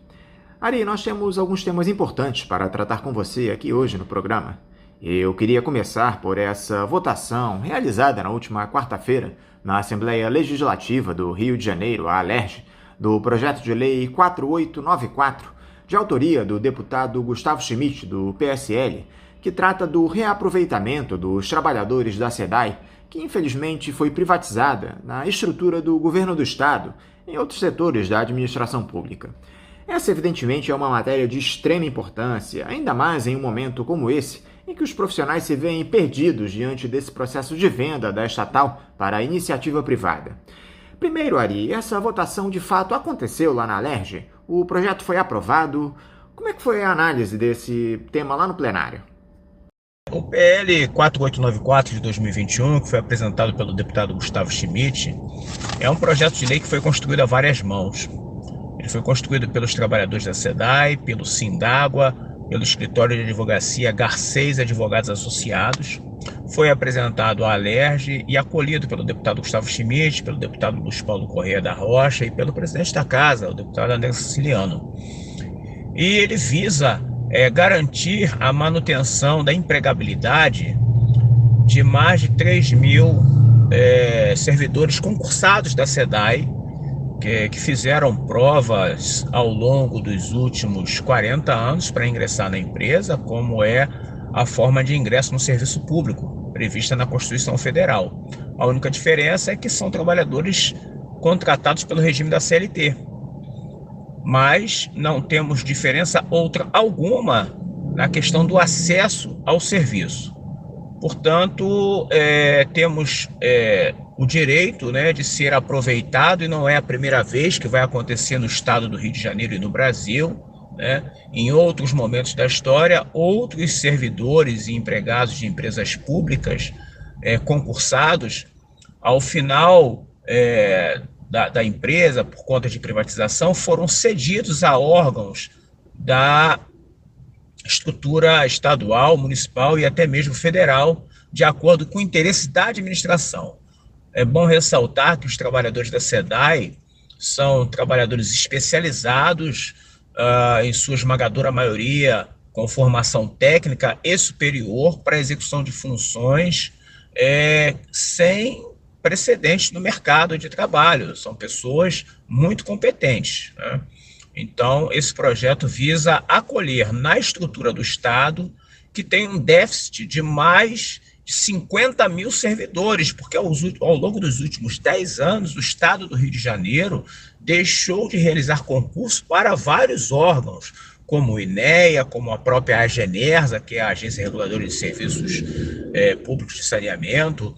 C: Ari, nós temos alguns temas importantes para tratar com você aqui hoje no programa. Eu queria começar por essa votação realizada na última quarta-feira na Assembleia Legislativa do Rio de Janeiro, a ALERJ, do projeto de lei 4894, de autoria do deputado Gustavo Schmidt, do PSL, que trata do reaproveitamento dos trabalhadores da SEDAI, que infelizmente foi privatizada na estrutura do governo do Estado em outros setores da administração pública. Essa, evidentemente, é uma matéria de extrema importância, ainda mais em um momento como esse, em que os profissionais se veem perdidos diante desse processo de venda da estatal para a iniciativa privada. Primeiro, Ari, essa votação de fato aconteceu lá na ALERJ? O projeto foi aprovado? Como é que foi a análise desse tema lá no plenário?
G: O PL 4894 de 2021, que foi apresentado pelo deputado Gustavo Schmidt, é um projeto de lei que foi construído a várias mãos. Ele foi construído pelos trabalhadores da SEDAI, pelo Sindágua, pelo escritório de advocacia Garcês Advogados Associados, foi apresentado à ALERJ e acolhido pelo deputado Gustavo Schmidt, pelo deputado Luiz Paulo Correia da Rocha e pelo presidente da Casa, o deputado André Siciliano. E ele visa garantir a manutenção da empregabilidade de mais de 3 mil servidores concursados da SEDAI, que fizeram provas ao longo dos últimos 40 anos para ingressar na empresa, como é a forma de ingresso no serviço público prevista na Constituição Federal. A única diferença é que são trabalhadores contratados pelo regime da CLT. Mas não temos diferença outra alguma na questão do acesso ao serviço. Portanto, temos o direito, né, de ser aproveitado, e não é a primeira vez que vai acontecer no estado do Rio de Janeiro e no Brasil, né? Em outros momentos da história, outros servidores e empregados de empresas públicas concursados, ao final da empresa, por conta de privatização, foram cedidos a órgãos da estrutura estadual, municipal e até mesmo federal, de acordo com o interesse da administração. É bom ressaltar que os trabalhadores da SEDAI são trabalhadores especializados, em sua esmagadora maioria, com formação técnica e superior para a execução de funções sem precedentes no mercado de trabalho. São pessoas muito competentes, né? Então, esse projeto visa acolher na estrutura do Estado, que tem um déficit de mais de 50 mil servidores, porque ao longo dos últimos 10 anos, o Estado do Rio de Janeiro deixou de realizar concurso para vários órgãos, como o INEA, como a própria Agenersa, que é a Agência Reguladora de Serviços Públicos de Saneamento,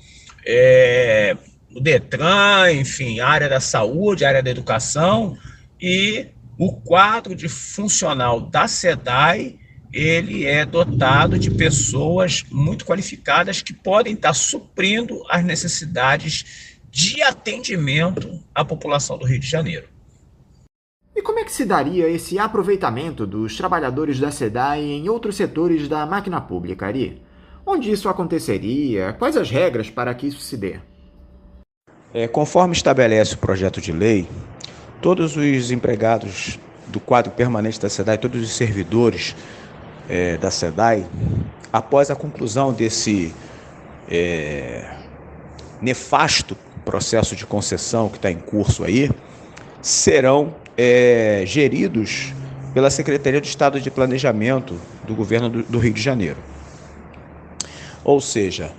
G: o DETRAN, enfim, a área da saúde, a área da educação, e o quadro de funcional da SEDAI, ele é dotado de pessoas muito qualificadas que podem estar suprindo as necessidades de atendimento à população do Rio de Janeiro.
C: E como é que se daria esse aproveitamento dos trabalhadores da SEDAI em outros setores da máquina pública, Ari? Onde isso aconteceria? Quais as regras para que isso se dê?
H: Conforme estabelece o projeto de lei, todos os empregados do quadro permanente da SEDAI, todos os servidores da SEDAI, após a conclusão desse nefasto processo de concessão que está em curso aí, serão geridos pela Secretaria de Estado de Planejamento do Governo do Rio de Janeiro. Ou seja,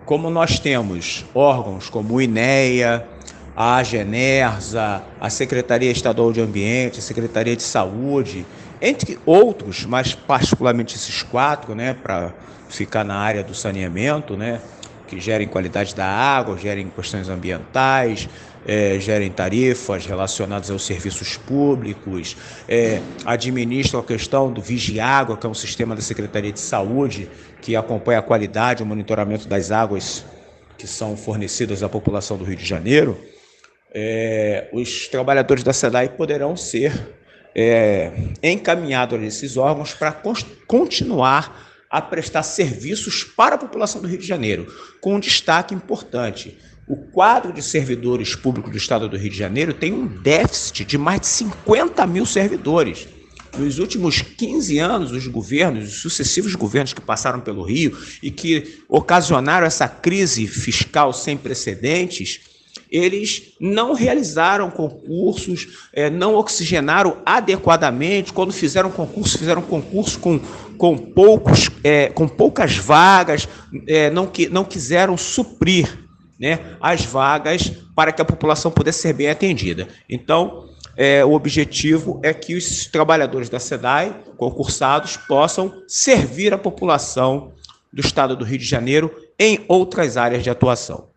H: como nós temos órgãos como o INEA, a Agenersa, a Secretaria Estadual de Ambiente, a Secretaria de Saúde, entre outros, mas particularmente esses 4, né, para ficar na área do saneamento, né, que gerem qualidade da água, gerem questões ambientais, gerem tarifas relacionadas aos serviços públicos, administram a questão do Vigiágua, que é um sistema da Secretaria de Saúde, que acompanha a qualidade e o monitoramento das águas que são fornecidas à população do Rio de Janeiro. Os trabalhadores da SEDAI poderão ser encaminhados a esses órgãos para continuar a prestar serviços para a população do Rio de Janeiro, com um destaque importante. O quadro de servidores públicos do Estado do Rio de Janeiro tem um déficit de mais de 50 mil servidores. Nos últimos 15 anos, os sucessivos governos que passaram pelo Rio e que ocasionaram essa crise fiscal sem precedentes, eles não realizaram concursos, não oxigenaram adequadamente. Quando fizeram concurso com poucas vagas, não quiseram suprir, né, as vagas para que a população pudesse ser bem atendida. Então, o objetivo é que os trabalhadores da SEDAI, concursados, possam servir a população do Estado do Rio de Janeiro em outras áreas de atuação.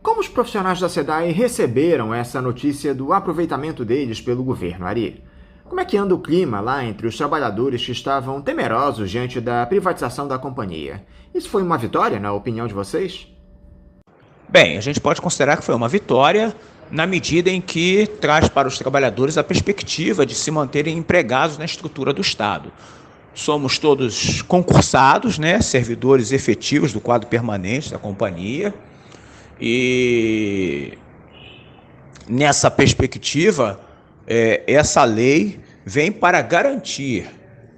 C: Como os profissionais da SEDAI receberam essa notícia do aproveitamento deles pelo governo, Ari? Como é que anda o clima lá entre os trabalhadores que estavam temerosos diante da privatização da companhia? Isso foi uma vitória, na opinião de vocês?
H: Bem, a gente pode considerar que foi uma vitória na medida em que traz para os trabalhadores a perspectiva de se manterem empregados na estrutura do Estado. Somos todos concursados, né, servidores efetivos do quadro permanente da companhia, e nessa perspectiva, essa lei vem para garantir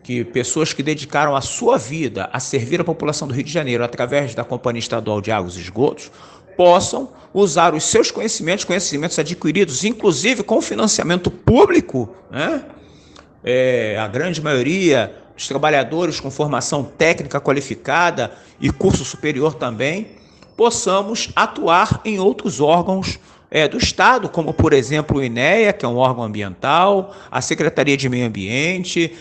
H: que pessoas que dedicaram a sua vida a servir a população do Rio de Janeiro através da Companhia Estadual de Águas e Esgotos possam usar os seus conhecimentos adquiridos, inclusive com financiamento público, né? A grande maioria os trabalhadores com formação técnica qualificada e curso superior também, possamos atuar em outros órgãos do Estado, como, por exemplo, o INEA, que é um órgão ambiental, a Secretaria de Meio Ambiente,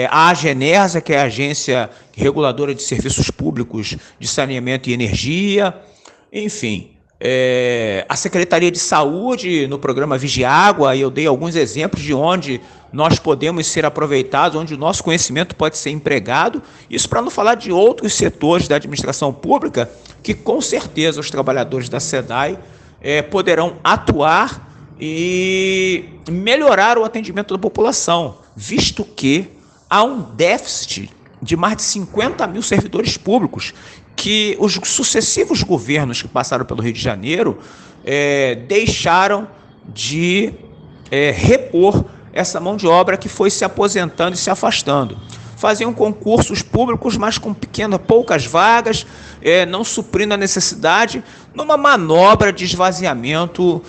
H: a Agenersa, que é a Agência Reguladora de Serviços Públicos de Saneamento e Energia, enfim, a Secretaria de Saúde, no programa Vigiágua, eu dei alguns exemplos de onde nós podemos ser aproveitados, onde o nosso conhecimento pode ser empregado, isso para não falar de outros setores da administração pública, que com certeza os trabalhadores da SEDAI poderão atuar e melhorar o atendimento da população, visto que há um déficit de mais de 50 mil servidores públicos que os sucessivos governos que passaram pelo Rio de Janeiro deixaram de repor essa mão de obra que foi se aposentando e se afastando. Faziam concursos públicos, mas com poucas vagas, não suprindo a necessidade, numa manobra de esvaziamento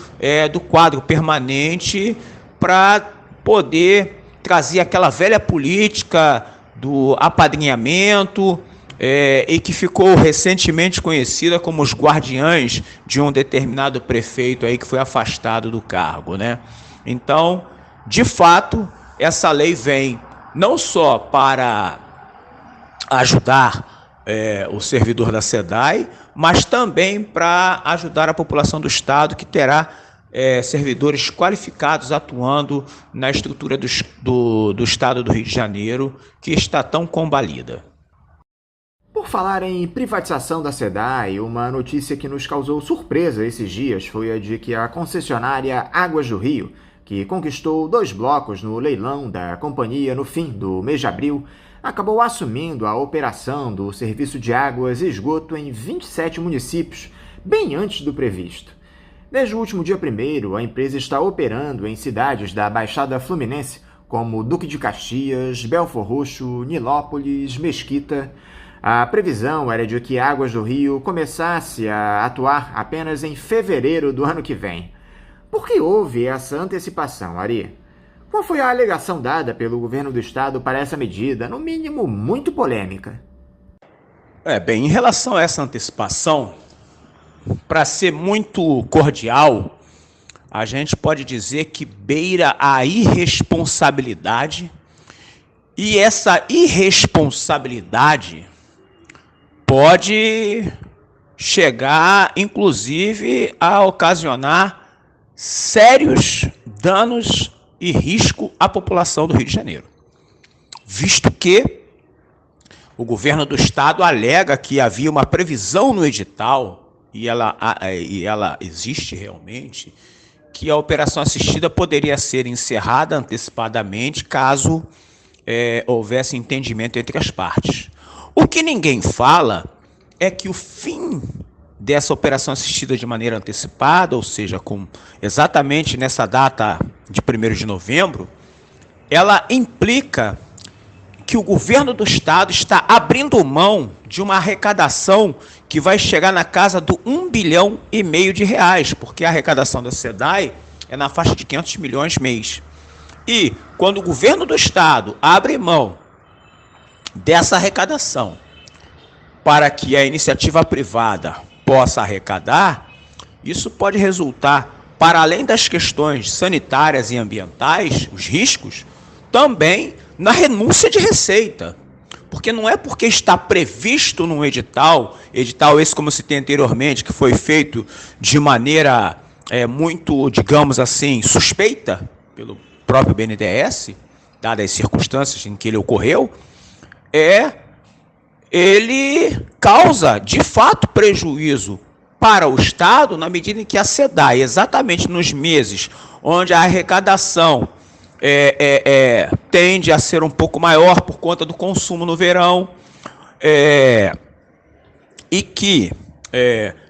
H: do quadro permanente para poder trazer aquela velha política do apadrinhamento, e que ficou recentemente conhecida como os guardiães de um determinado prefeito aí que foi afastado do cargo, né? Então, de fato, essa lei vem não só para ajudar o servidor da SEDAI, mas também para ajudar a população do Estado, que terá servidores qualificados atuando na estrutura do Estado do Rio de Janeiro, que está tão combalida.
C: Por falar em privatização da SEDAI, uma notícia que nos causou surpresa esses dias foi a de que a concessionária Águas do Rio, que conquistou 2 blocos no leilão da companhia no fim do mês de abril, acabou assumindo a operação do serviço de águas e esgoto em 27 municípios, bem antes do previsto. Desde o último dia 1º, a empresa está operando em cidades da Baixada Fluminense, como Duque de Caxias, Belfor Roxo, Nilópolis, Mesquita. A previsão era de que Águas do Rio começasse a atuar apenas em fevereiro do ano que vem. Por que houve essa antecipação, Ari? Qual foi a alegação dada pelo governo do estado para essa medida, no mínimo muito polêmica?
H: Bem, em relação a essa antecipação, para ser muito cordial, a gente pode dizer que beira a irresponsabilidade, e essa irresponsabilidade pode chegar, inclusive, a ocasionar sérios danos e risco à população do Rio de Janeiro, visto que o governo do estado alega que havia uma previsão no edital, e ela existe realmente, que a operação assistida poderia ser encerrada antecipadamente caso houvesse entendimento entre as partes. O que ninguém fala é que o fim dessa operação assistida de maneira antecipada, ou seja, exatamente nessa data de 1º de novembro, ela implica que o governo do estado está abrindo mão de uma arrecadação que vai chegar na casa do 1,5 bilhão de reais, porque a arrecadação da SEDAI é na faixa de 500 milhões mês. E quando o governo do estado abre mão dessa arrecadação para que a iniciativa privada possa arrecadar, isso pode resultar, para além das questões sanitárias e ambientais, os riscos, também na renúncia de receita. Porque não é porque está previsto num edital esse, como se tem anteriormente, que foi feito de maneira muito, digamos assim, suspeita pelo próprio BNDES, dadas as circunstâncias em que ele ocorreu, ele causa, de fato, prejuízo para o Estado, na medida em que a SEDAI, exatamente nos meses onde a arrecadação tende a ser um pouco maior por conta do consumo no verão, e que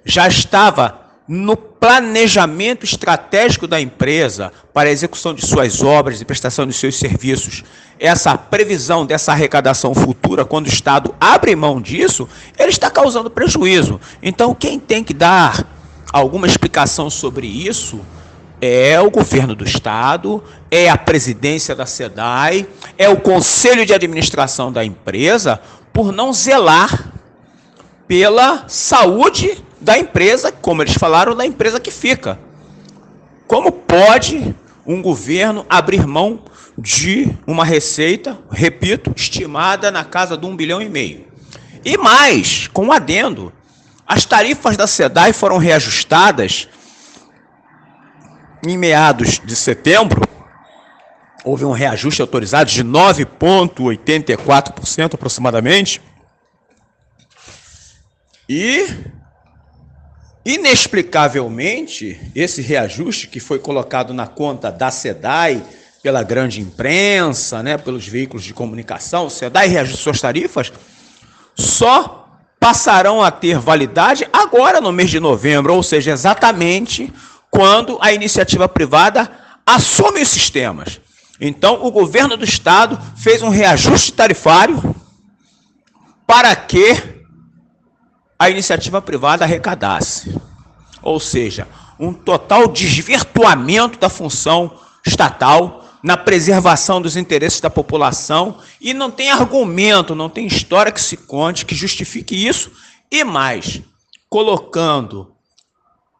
H: já estava no planejamento estratégico da empresa para a execução de suas obras e prestação de seus serviços, essa previsão dessa arrecadação futura, quando o Estado abre mão disso, ele está causando prejuízo. Então, quem tem que dar alguma explicação sobre isso é o governo do Estado, é a presidência da SEDAI, é o conselho de administração da empresa, por não zelar pela saúde da empresa, como eles falaram, da empresa que fica. Como pode um governo abrir mão de uma receita, repito, estimada na casa de 1,5 bilhão? E mais, com um adendo, as tarifas da SEDAI foram reajustadas em meados de setembro. Houve um reajuste autorizado de 9,84% aproximadamente. E, inexplicavelmente, esse reajuste que foi colocado na conta da SEDAI pela grande imprensa, né, pelos veículos de comunicação, SEDAI reajuste suas tarifas, só passarão a ter validade agora no mês de novembro, ou seja, exatamente quando a iniciativa privada assume os sistemas. Então, o governo do Estado fez um reajuste tarifário para que a iniciativa privada arrecadasse. Ou seja, um total desvirtuamento da função estatal na preservação dos interesses da população, e não tem argumento, não tem história que se conte, que justifique isso, e mais, colocando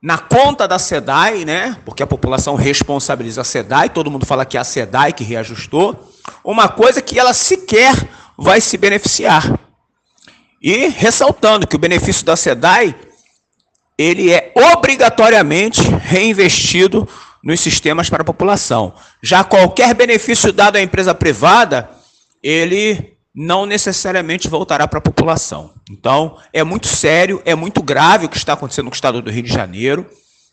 H: na conta da SEDAI, né, porque a população responsabiliza a SEDAI, todo mundo fala que é a SEDAI que reajustou, uma coisa que ela sequer vai se beneficiar. E ressaltando que o benefício da SEDAI, ele é obrigatoriamente reinvestido nos sistemas para a população. Já qualquer benefício dado à empresa privada, ele não necessariamente voltará para a população. Então, é muito sério, é muito grave o que está acontecendo no estado do Rio de Janeiro,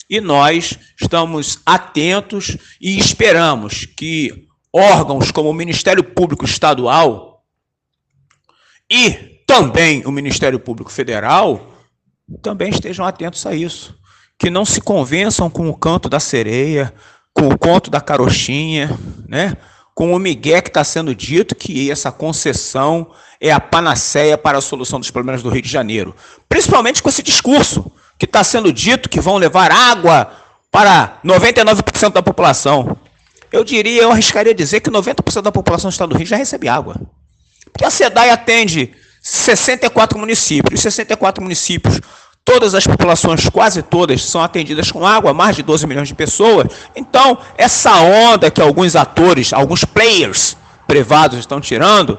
H: e nós estamos atentos e esperamos que órgãos como o Ministério Público Estadual e também o Ministério Público Federal também estejam atentos a isso. Que não se convençam com o canto da sereia, com o conto da carochinha, né? Com o migué que está sendo dito que essa concessão é a panaceia para a solução dos problemas do Rio de Janeiro. Principalmente com esse discurso que está sendo dito que vão levar água para 99% da população. Eu arriscaria dizer que 90% da população do estado do Rio já recebe água. Porque a SEDAI atende 64 municípios. Os 64 municípios, todas as populações, quase todas, são atendidas com água, mais de 12 milhões de pessoas. Então, essa onda que alguns atores, alguns players privados estão tirando,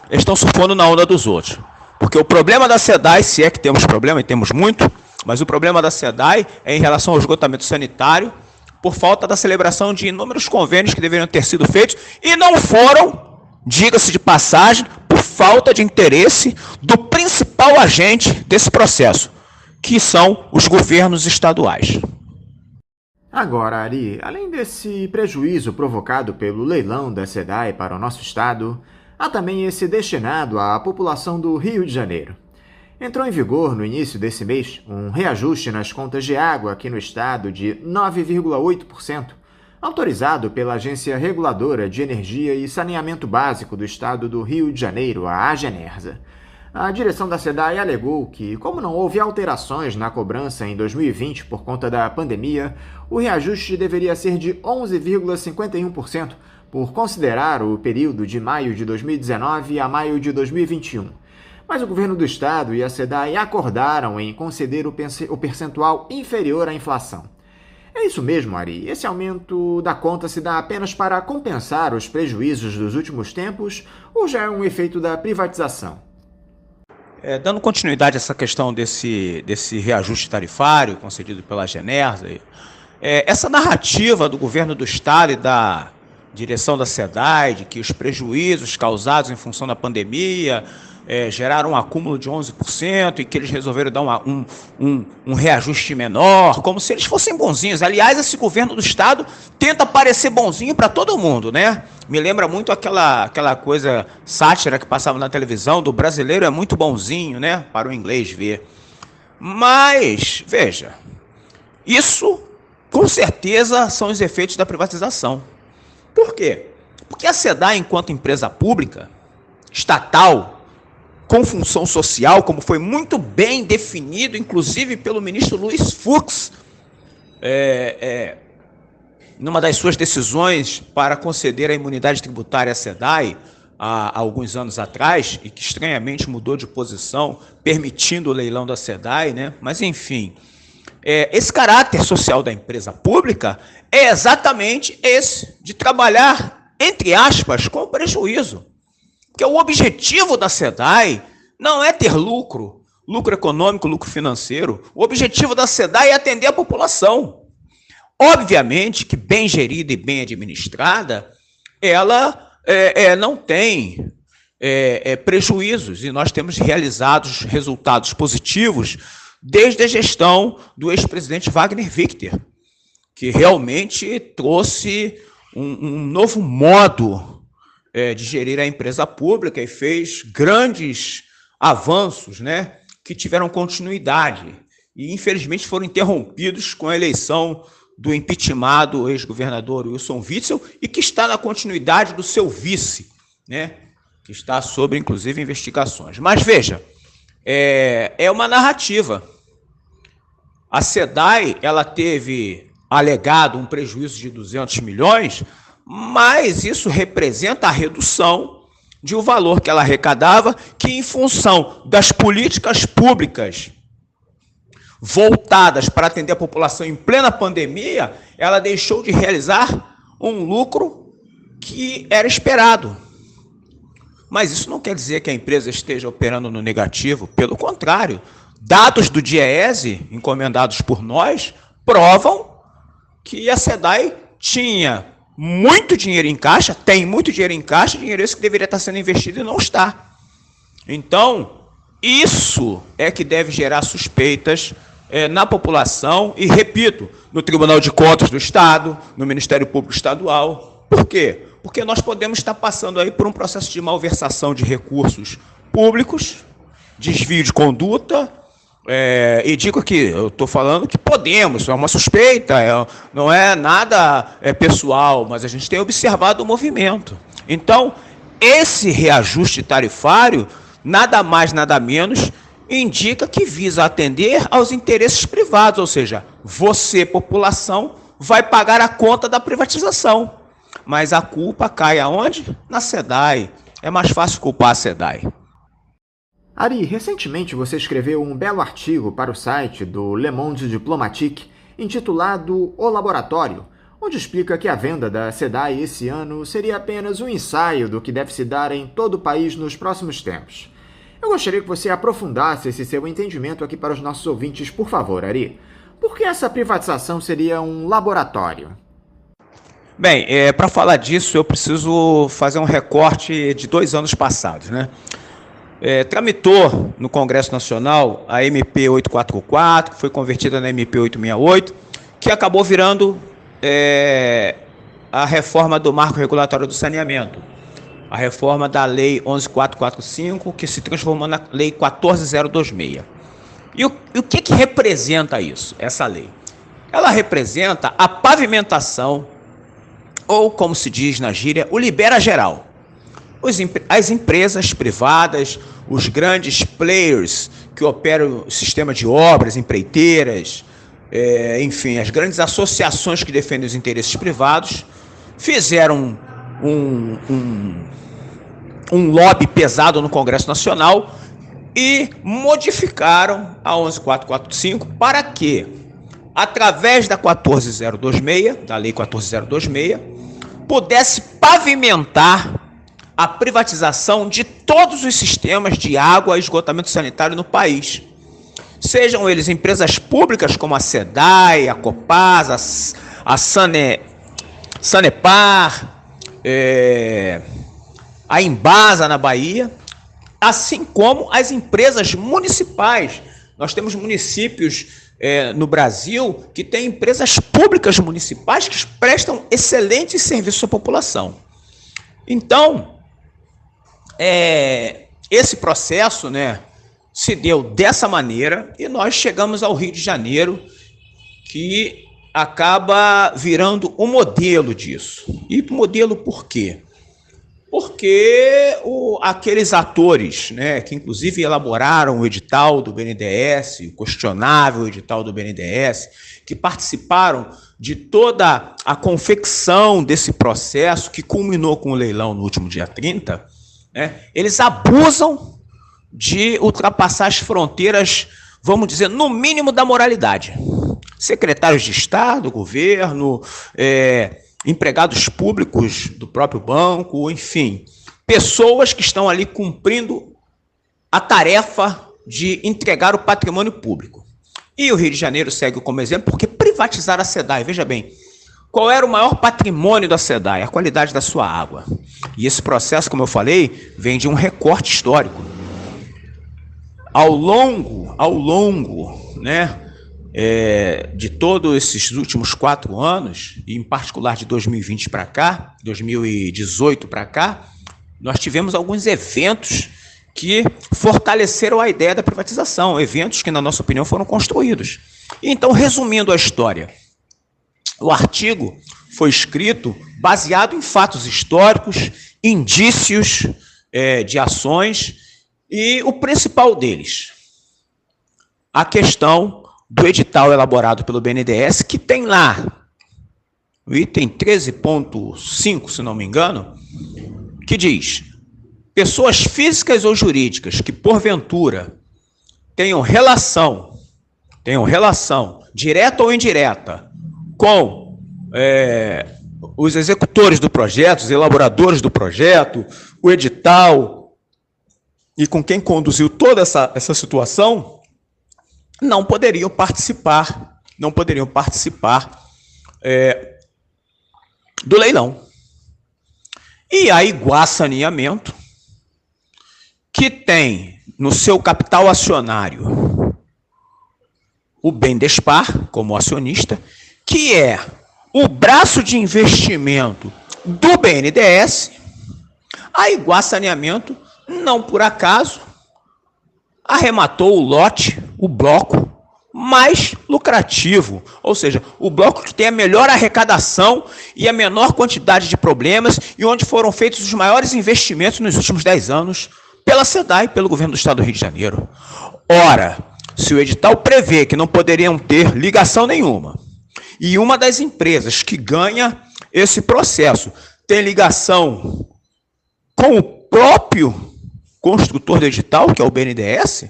H: eles estão surfando na onda dos outros. Porque o problema da SEDAI, se é que temos problema, e temos muito, mas o problema da SEDAI é em relação ao esgotamento sanitário, por falta da celebração de inúmeros convênios que deveriam ter sido feitos, e não foram, diga-se de passagem, por falta de interesse do principal agente desse processo, que são os governos estaduais.
C: Agora, Ari, além desse prejuízo provocado pelo leilão da SEDAI para o nosso estado, há também esse destinado à população do Rio de Janeiro. Entrou em vigor no início desse mês um reajuste nas contas de água aqui no estado de 9,8%, autorizado pela Agência Reguladora de Energia e Saneamento Básico do estado do Rio de Janeiro, a Agenersa. A direção da SEDAI alegou que, como não houve alterações na cobrança em 2020 por conta da pandemia, o reajuste deveria ser de 11,51%, por considerar o período de maio de 2019 a maio de 2021. Mas o governo do estado e a SEDAI acordaram em conceder o percentual inferior à inflação. É isso mesmo, Ari. Esse aumento da conta se dá apenas para compensar os prejuízos dos últimos tempos ou já é um efeito da privatização?
H: Dando continuidade a essa questão desse reajuste tarifário concedido pela Agenersa, essa narrativa do governo do estado e da direção da SEDAI de que os prejuízos causados em função da pandemia geraram um acúmulo de 11% e que eles resolveram dar um reajuste menor, como se eles fossem bonzinhos. Aliás, esse governo do estado tenta parecer bonzinho para todo mundo, né? Me lembra muito aquela coisa sátira que passava na televisão, do brasileiro é muito bonzinho, né? Para o inglês ver. Mas, veja, isso com certeza são os efeitos da privatização. Por quê? Porque a SEDAI, enquanto empresa pública, estatal, com função social, como foi muito bem definido, inclusive pelo ministro Luiz Fux, numa das suas decisões para conceder a imunidade tributária à SEDAI, há alguns anos atrás, e que estranhamente mudou de posição, permitindo o leilão da SEDAI, né? Mas, enfim, esse caráter social da empresa pública é exatamente esse, de trabalhar, entre aspas, com prejuízo. Porque o objetivo da SEDAI não é ter lucro econômico, lucro financeiro. O objetivo da SEDAI é atender a população. Obviamente que bem gerida e bem administrada, ela não tem prejuízos, e nós temos realizado resultados positivos desde a gestão do ex-presidente Wagner Victor, que realmente trouxe um novo modo de gerir a empresa pública e fez grandes avanços, né, que tiveram continuidade e, infelizmente, foram interrompidos com a eleição do impeachmentado ex-governador Wilson Witzel e que está na continuidade do seu vice, né, que está sob, inclusive, investigações. Mas, veja, é uma narrativa. A SEDAI, ela teve alegado um prejuízo de 200 milhões, mas isso representa a redução de um valor que ela arrecadava, que em função das políticas públicas voltadas para atender a população em plena pandemia, ela deixou de realizar um lucro que era esperado. Mas isso não quer dizer que a empresa esteja operando no negativo, pelo contrário, dados do DIEESE, encomendados por nós, provam que a SEDAI tinha muito dinheiro em caixa, tem muito dinheiro em caixa, dinheiro esse que deveria estar sendo investido e não está. Então, isso é que deve gerar suspeitas na população e, repito, no Tribunal de Contas do Estado, no Ministério Público Estadual. Por quê? Porque nós podemos estar passando aí por um processo de malversação de recursos públicos, desvio de conduta, e digo que eu estou falando que podemos, é uma suspeita, não é nada pessoal, mas a gente tem observado o movimento. Então, esse reajuste tarifário, nada mais, nada menos, indica que visa atender aos interesses privados, ou seja, você, população, vai pagar a conta da privatização. Mas a culpa cai aonde? Na SEDAI. É mais fácil culpar a SEDAI.
C: Ari, recentemente você escreveu um belo artigo para o site do Le Monde Diplomatique, intitulado O Laboratório, onde explica que a venda da SEDAI esse ano seria apenas um ensaio do que deve se dar em todo o país nos próximos tempos. Eu gostaria que você aprofundasse esse seu entendimento aqui para os nossos ouvintes, por favor, Ari. Por que essa privatização seria um laboratório?
H: Bem, para falar disso, eu preciso fazer um recorte de 2 anos passados, né? Tramitou no Congresso Nacional a MP 844, que foi convertida na MP 868, que acabou virando a reforma do marco regulatório do saneamento, a reforma da Lei 11.445, que se transformou na Lei 14.026. E o que representa isso, essa lei? Ela representa a pavimentação, ou, como se diz na gíria, o libera geral. As empresas privadas, os grandes players que operam o sistema de obras, empreiteiras, enfim, as grandes associações que defendem os interesses privados, fizeram um lobby pesado no Congresso Nacional e modificaram a 11.445 para que, através da 14.026, da Lei 14.026, pudesse pavimentar a privatização de todos os sistemas de água e esgotamento sanitário no país. Sejam eles empresas públicas como a SEDAI, a Copasa, a Sanepar, a Embasa na Bahia, assim como as empresas municipais. Nós temos municípios no Brasil que têm empresas públicas municipais que prestam excelentes serviços à população. Então, esse processo, né, se deu dessa maneira e nós chegamos ao Rio de Janeiro, que acaba virando um modelo disso. E modelo por quê? porque aqueles atores, né, que inclusive elaboraram o edital do BNDES, o questionável edital do BNDES, que participaram de toda a confecção desse processo, que culminou com o leilão no último dia 30, né, eles abusam de ultrapassar as fronteiras, vamos dizer, no mínimo da moralidade. Secretários de Estado, governo, empregados públicos do próprio banco, enfim, pessoas que estão ali cumprindo a tarefa de entregar o patrimônio público. E o Rio de Janeiro segue como exemplo porque privatizaram a SEDAI. Veja bem, qual era o maior patrimônio da SEDAI? A qualidade da sua água. E esse processo, como eu falei, vem de um recorte histórico. Ao longo, né, de todos esses últimos 4 anos, e em particular de 2020 para cá, 2018 para cá, nós tivemos alguns eventos que fortaleceram a ideia da privatização, eventos que, na nossa opinião, foram construídos. Então, resumindo a história, o artigo foi escrito baseado em fatos históricos, indícios de ações, e o principal deles, a questão do edital elaborado pelo BNDES, que tem lá o item 13.5, se não me engano, que diz: pessoas físicas ou jurídicas que, porventura, tenham relação direta ou indireta com os executores do projeto, os elaboradores do projeto, o edital, e com quem conduziu toda essa situação, não poderiam participar do leilão. E a Iguá Saneamento, que tem no seu capital acionário o Bendespar como acionista, que é o braço de investimento do BNDES, a Iguá Saneamento, não por acaso, arrematou o lote, o bloco mais lucrativo, ou seja, o bloco que tem a melhor arrecadação e a menor quantidade de problemas, e onde foram feitos os maiores investimentos nos últimos 10 anos pela SEDAI, pelo governo do estado do Rio de Janeiro. Ora, se o edital prevê que não poderiam ter ligação nenhuma, e uma das empresas que ganha esse processo tem ligação com o próprio construtor do edital, que é o BNDES,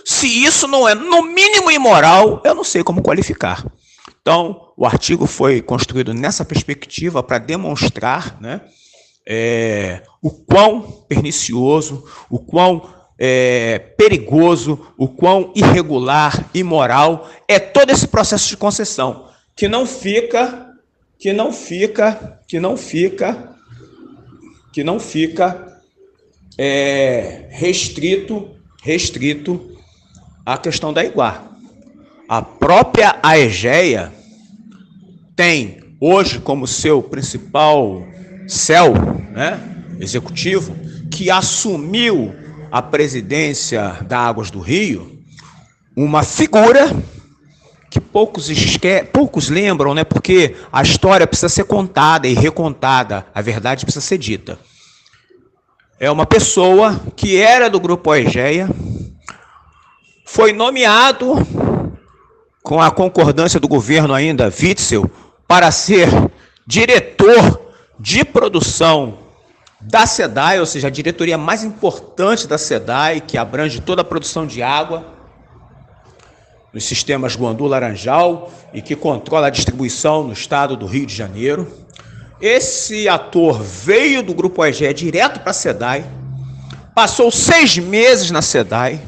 H: se isso não é no mínimo imoral, eu não sei como qualificar. Então, o artigo foi construído nessa perspectiva para demonstrar, né, o quão pernicioso, o quão perigoso, o quão irregular, imoral é todo esse processo de concessão, que não fica restrito à questão da Iguá. A própria Aegea tem hoje como seu principal CEL, né, executivo, que assumiu a presidência da Águas do Rio, uma figura que poucos lembram, né, porque a história precisa ser contada e recontada, a verdade precisa ser dita. É uma pessoa que era do Grupo Aegea, foi nomeado, com a concordância do governo ainda, Witzel, para ser diretor de produção da SEDAI, ou seja, a diretoria mais importante da SEDAI, que abrange toda a produção de água nos sistemas Guandu Laranjal e que controla a distribuição no estado do Rio de Janeiro. Esse ator veio do Grupo Aegea direto para a SEDAI, passou 6 meses na SEDAI,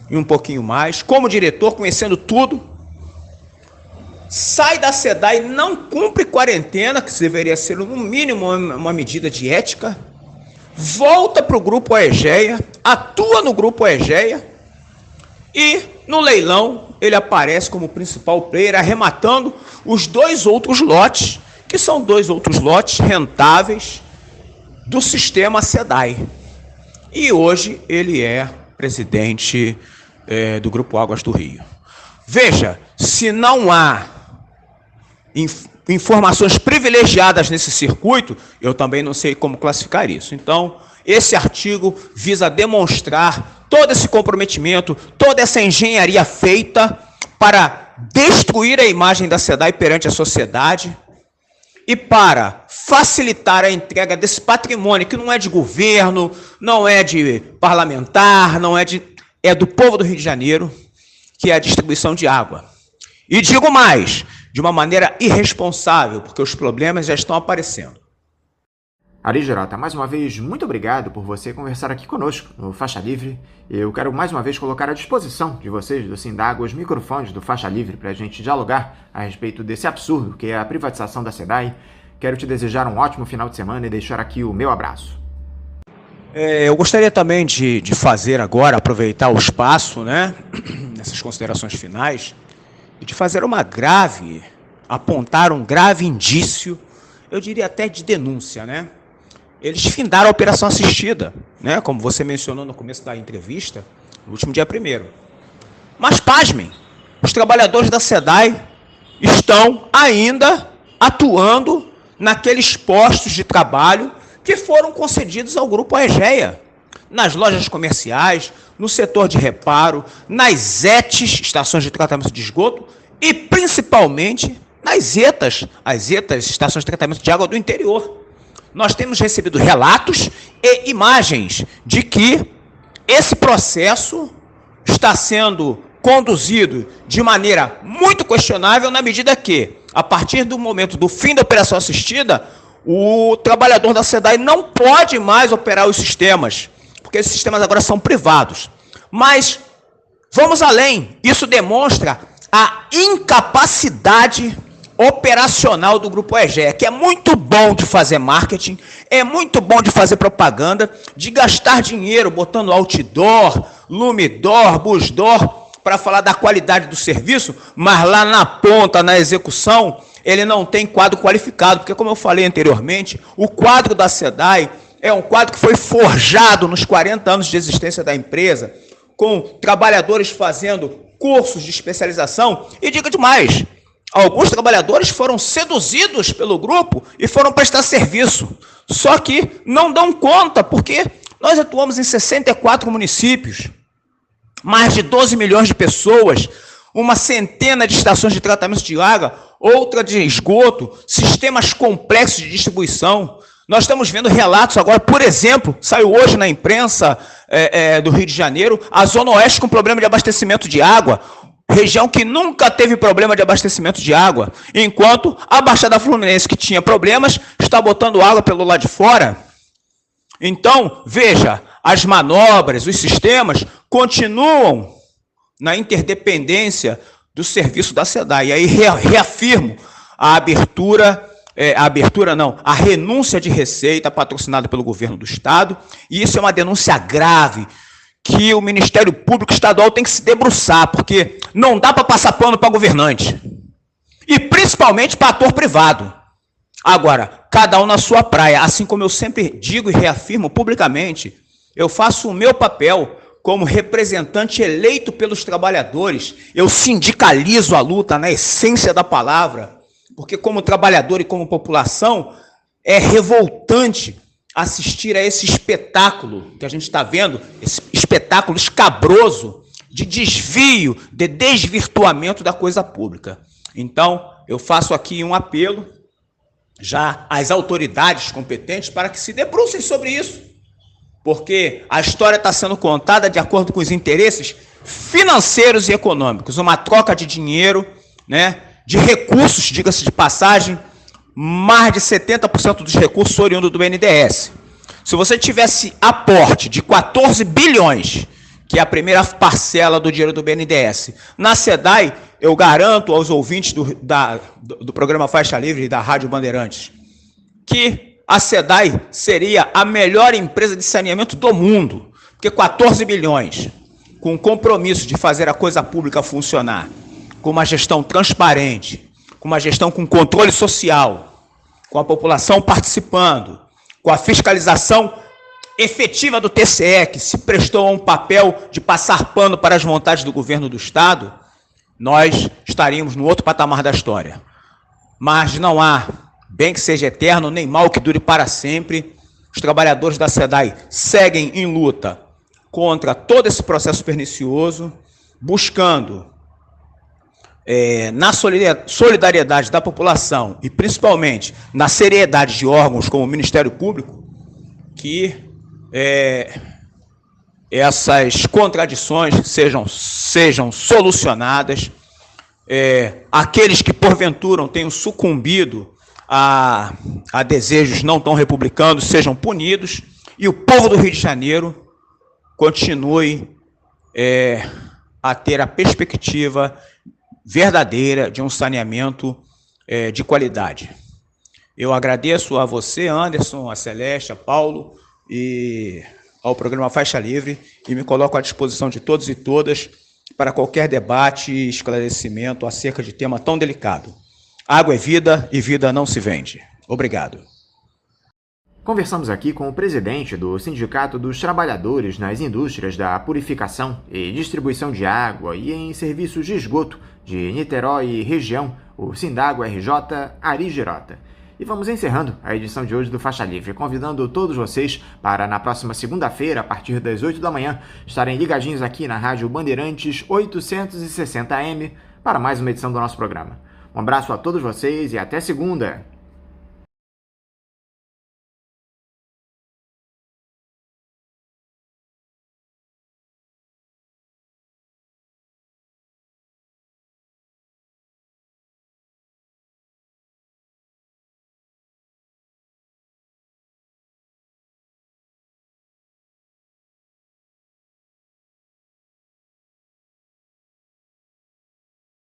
H: e um pouquinho mais, como diretor, conhecendo tudo, sai da SEDAI, não cumpre quarentena, que deveria ser no mínimo uma medida de ética, volta para o Grupo Aegea, atua no Grupo Aegea, e no leilão ele aparece como principal player, arrematando os 2 outros lotes, que são 2 outros lotes rentáveis do sistema SEDAI. E hoje ele é presidente do Grupo Águas do Rio. Veja, se não há informações privilegiadas nesse circuito, eu também não sei como classificar isso. Então, esse artigo visa demonstrar todo esse comprometimento, toda essa engenharia feita para destruir a imagem da SEDAI perante a sociedade e para facilitar a entrega desse patrimônio, que não é de governo, não é de parlamentar, é do povo do Rio de Janeiro, que é a distribuição de água. E digo mais, de uma maneira irresponsável, porque os problemas já estão aparecendo.
C: Ari Girota, mais uma vez, muito obrigado por você conversar aqui conosco no Faixa Livre. Eu quero mais uma vez colocar à disposição de vocês do Sindago os microfones do Faixa Livre para a gente dialogar a respeito desse absurdo que é a privatização da SEDAI. Quero te desejar um ótimo final de semana e deixar aqui o meu abraço.
H: Eu gostaria também de fazer agora, aproveitar o espaço, né, nessas considerações finais, e de fazer apontar um grave indício, eu diria até de denúncia, né? Eles findaram a operação assistida, né? Como você mencionou no começo da entrevista, no último dia 1º. Mas, pasmem, os trabalhadores da SEDAI estão ainda atuando naqueles postos de trabalho que foram concedidos ao Grupo Aegea, nas lojas comerciais, no setor de reparo, nas ETs, estações de tratamento de esgoto, e principalmente nas ETAs, as ETAs, estações de tratamento de água do interior. Nós temos recebido relatos e imagens de que esse processo está sendo conduzido de maneira muito questionável, na medida que, a partir do momento do fim da operação assistida, o trabalhador da SEDAI não pode mais operar os sistemas, porque esses sistemas agora são privados. Mas vamos além, isso demonstra a incapacidade operacional do Grupo Aegea, que é muito bom de fazer marketing, é muito bom de fazer propaganda, de gastar dinheiro botando outdoor, lumidor, busdor, para falar da qualidade do serviço, mas lá na ponta, na execução, ele não tem quadro qualificado, porque, como eu falei anteriormente, o quadro da SEDAI é um quadro que foi forjado nos 40 anos de existência da empresa, com trabalhadores fazendo cursos de especialização, e diga demais, alguns trabalhadores foram seduzidos pelo grupo e foram prestar serviço, só que não dão conta, porque nós atuamos em 64 municípios, mais de 12 milhões de pessoas, uma centena de estações de tratamento de água, outra de esgoto, sistemas complexos de distribuição. Nós estamos vendo relatos agora, por exemplo, saiu hoje na imprensa do Rio de Janeiro, a Zona Oeste com problema de abastecimento de água, região que nunca teve problema de abastecimento de água, enquanto a Baixada Fluminense, que tinha problemas, está botando água pelo lado de fora. Então, veja, as manobras, os sistemas continuam na interdependência do serviço da SEDAI. E aí reafirmo a renúncia de receita patrocinada pelo governo do Estado, e isso é uma denúncia grave, que o Ministério Público Estadual tem que se debruçar, porque não dá para passar pano para governante, e principalmente para ator privado. Agora, cada um na sua praia, assim como eu sempre digo e reafirmo publicamente, eu faço o meu papel como representante eleito pelos trabalhadores, eu sindicalizo a luta na essência da palavra, porque como trabalhador e como população, é revoltante assistir a esse espetáculo que a gente está vendo, esse espetáculo escabroso de desvio, de desvirtuamento da coisa pública. Então, eu faço aqui um apelo já às autoridades competentes para que se debrucem sobre isso, porque a história está sendo contada de acordo com os interesses financeiros e econômicos, uma troca de dinheiro, né, de recursos, diga-se de passagem, mais de 70% dos recursos oriundos do BNDES. Se você tivesse aporte de 14 bilhões, que é a primeira parcela do dinheiro do BNDES, na SEDAI, eu garanto aos ouvintes do programa Faixa Livre e da Rádio Bandeirantes, que a SEDAI seria a melhor empresa de saneamento do mundo, porque 14 bilhões, com o compromisso de fazer a coisa pública funcionar, com uma gestão transparente, com uma gestão com controle social, com a população participando, com a fiscalização efetiva do TCE, que se prestou a um papel de passar pano para as vontades do governo do Estado, nós estaríamos no outro patamar da história. mas não há bem que seja eterno, nem mal que dure para sempre. Os trabalhadores da SEDAI seguem em luta contra todo esse processo pernicioso, buscando, na solidariedade da população e principalmente na seriedade de órgãos como o Ministério Público, que essas contradições sejam solucionadas, aqueles que porventura tenham sucumbido a desejos não tão republicanos sejam punidos e o povo do Rio de Janeiro continue a ter a perspectiva verdadeira de um saneamento de qualidade. Eu agradeço a você, Anderson, a Celeste, a Paulo e ao programa Faixa Livre e me coloco à disposição de todos e todas para qualquer debate e esclarecimento acerca de tema tão delicado. Água é vida e vida não se vende. Obrigado.
C: Conversamos aqui com o presidente do Sindicato dos Trabalhadores nas Indústrias da Purificação e Distribuição de Água e em Serviços de Esgoto de Niterói e Região, o Sindágua RJ, Ari Girota. E vamos encerrando a edição de hoje do Faixa Livre, convidando todos vocês para, na próxima segunda-feira, a partir das 8 da manhã, estarem ligadinhos aqui na Rádio Bandeirantes 860 AM para mais uma edição do nosso programa. Um abraço a todos vocês e até segunda!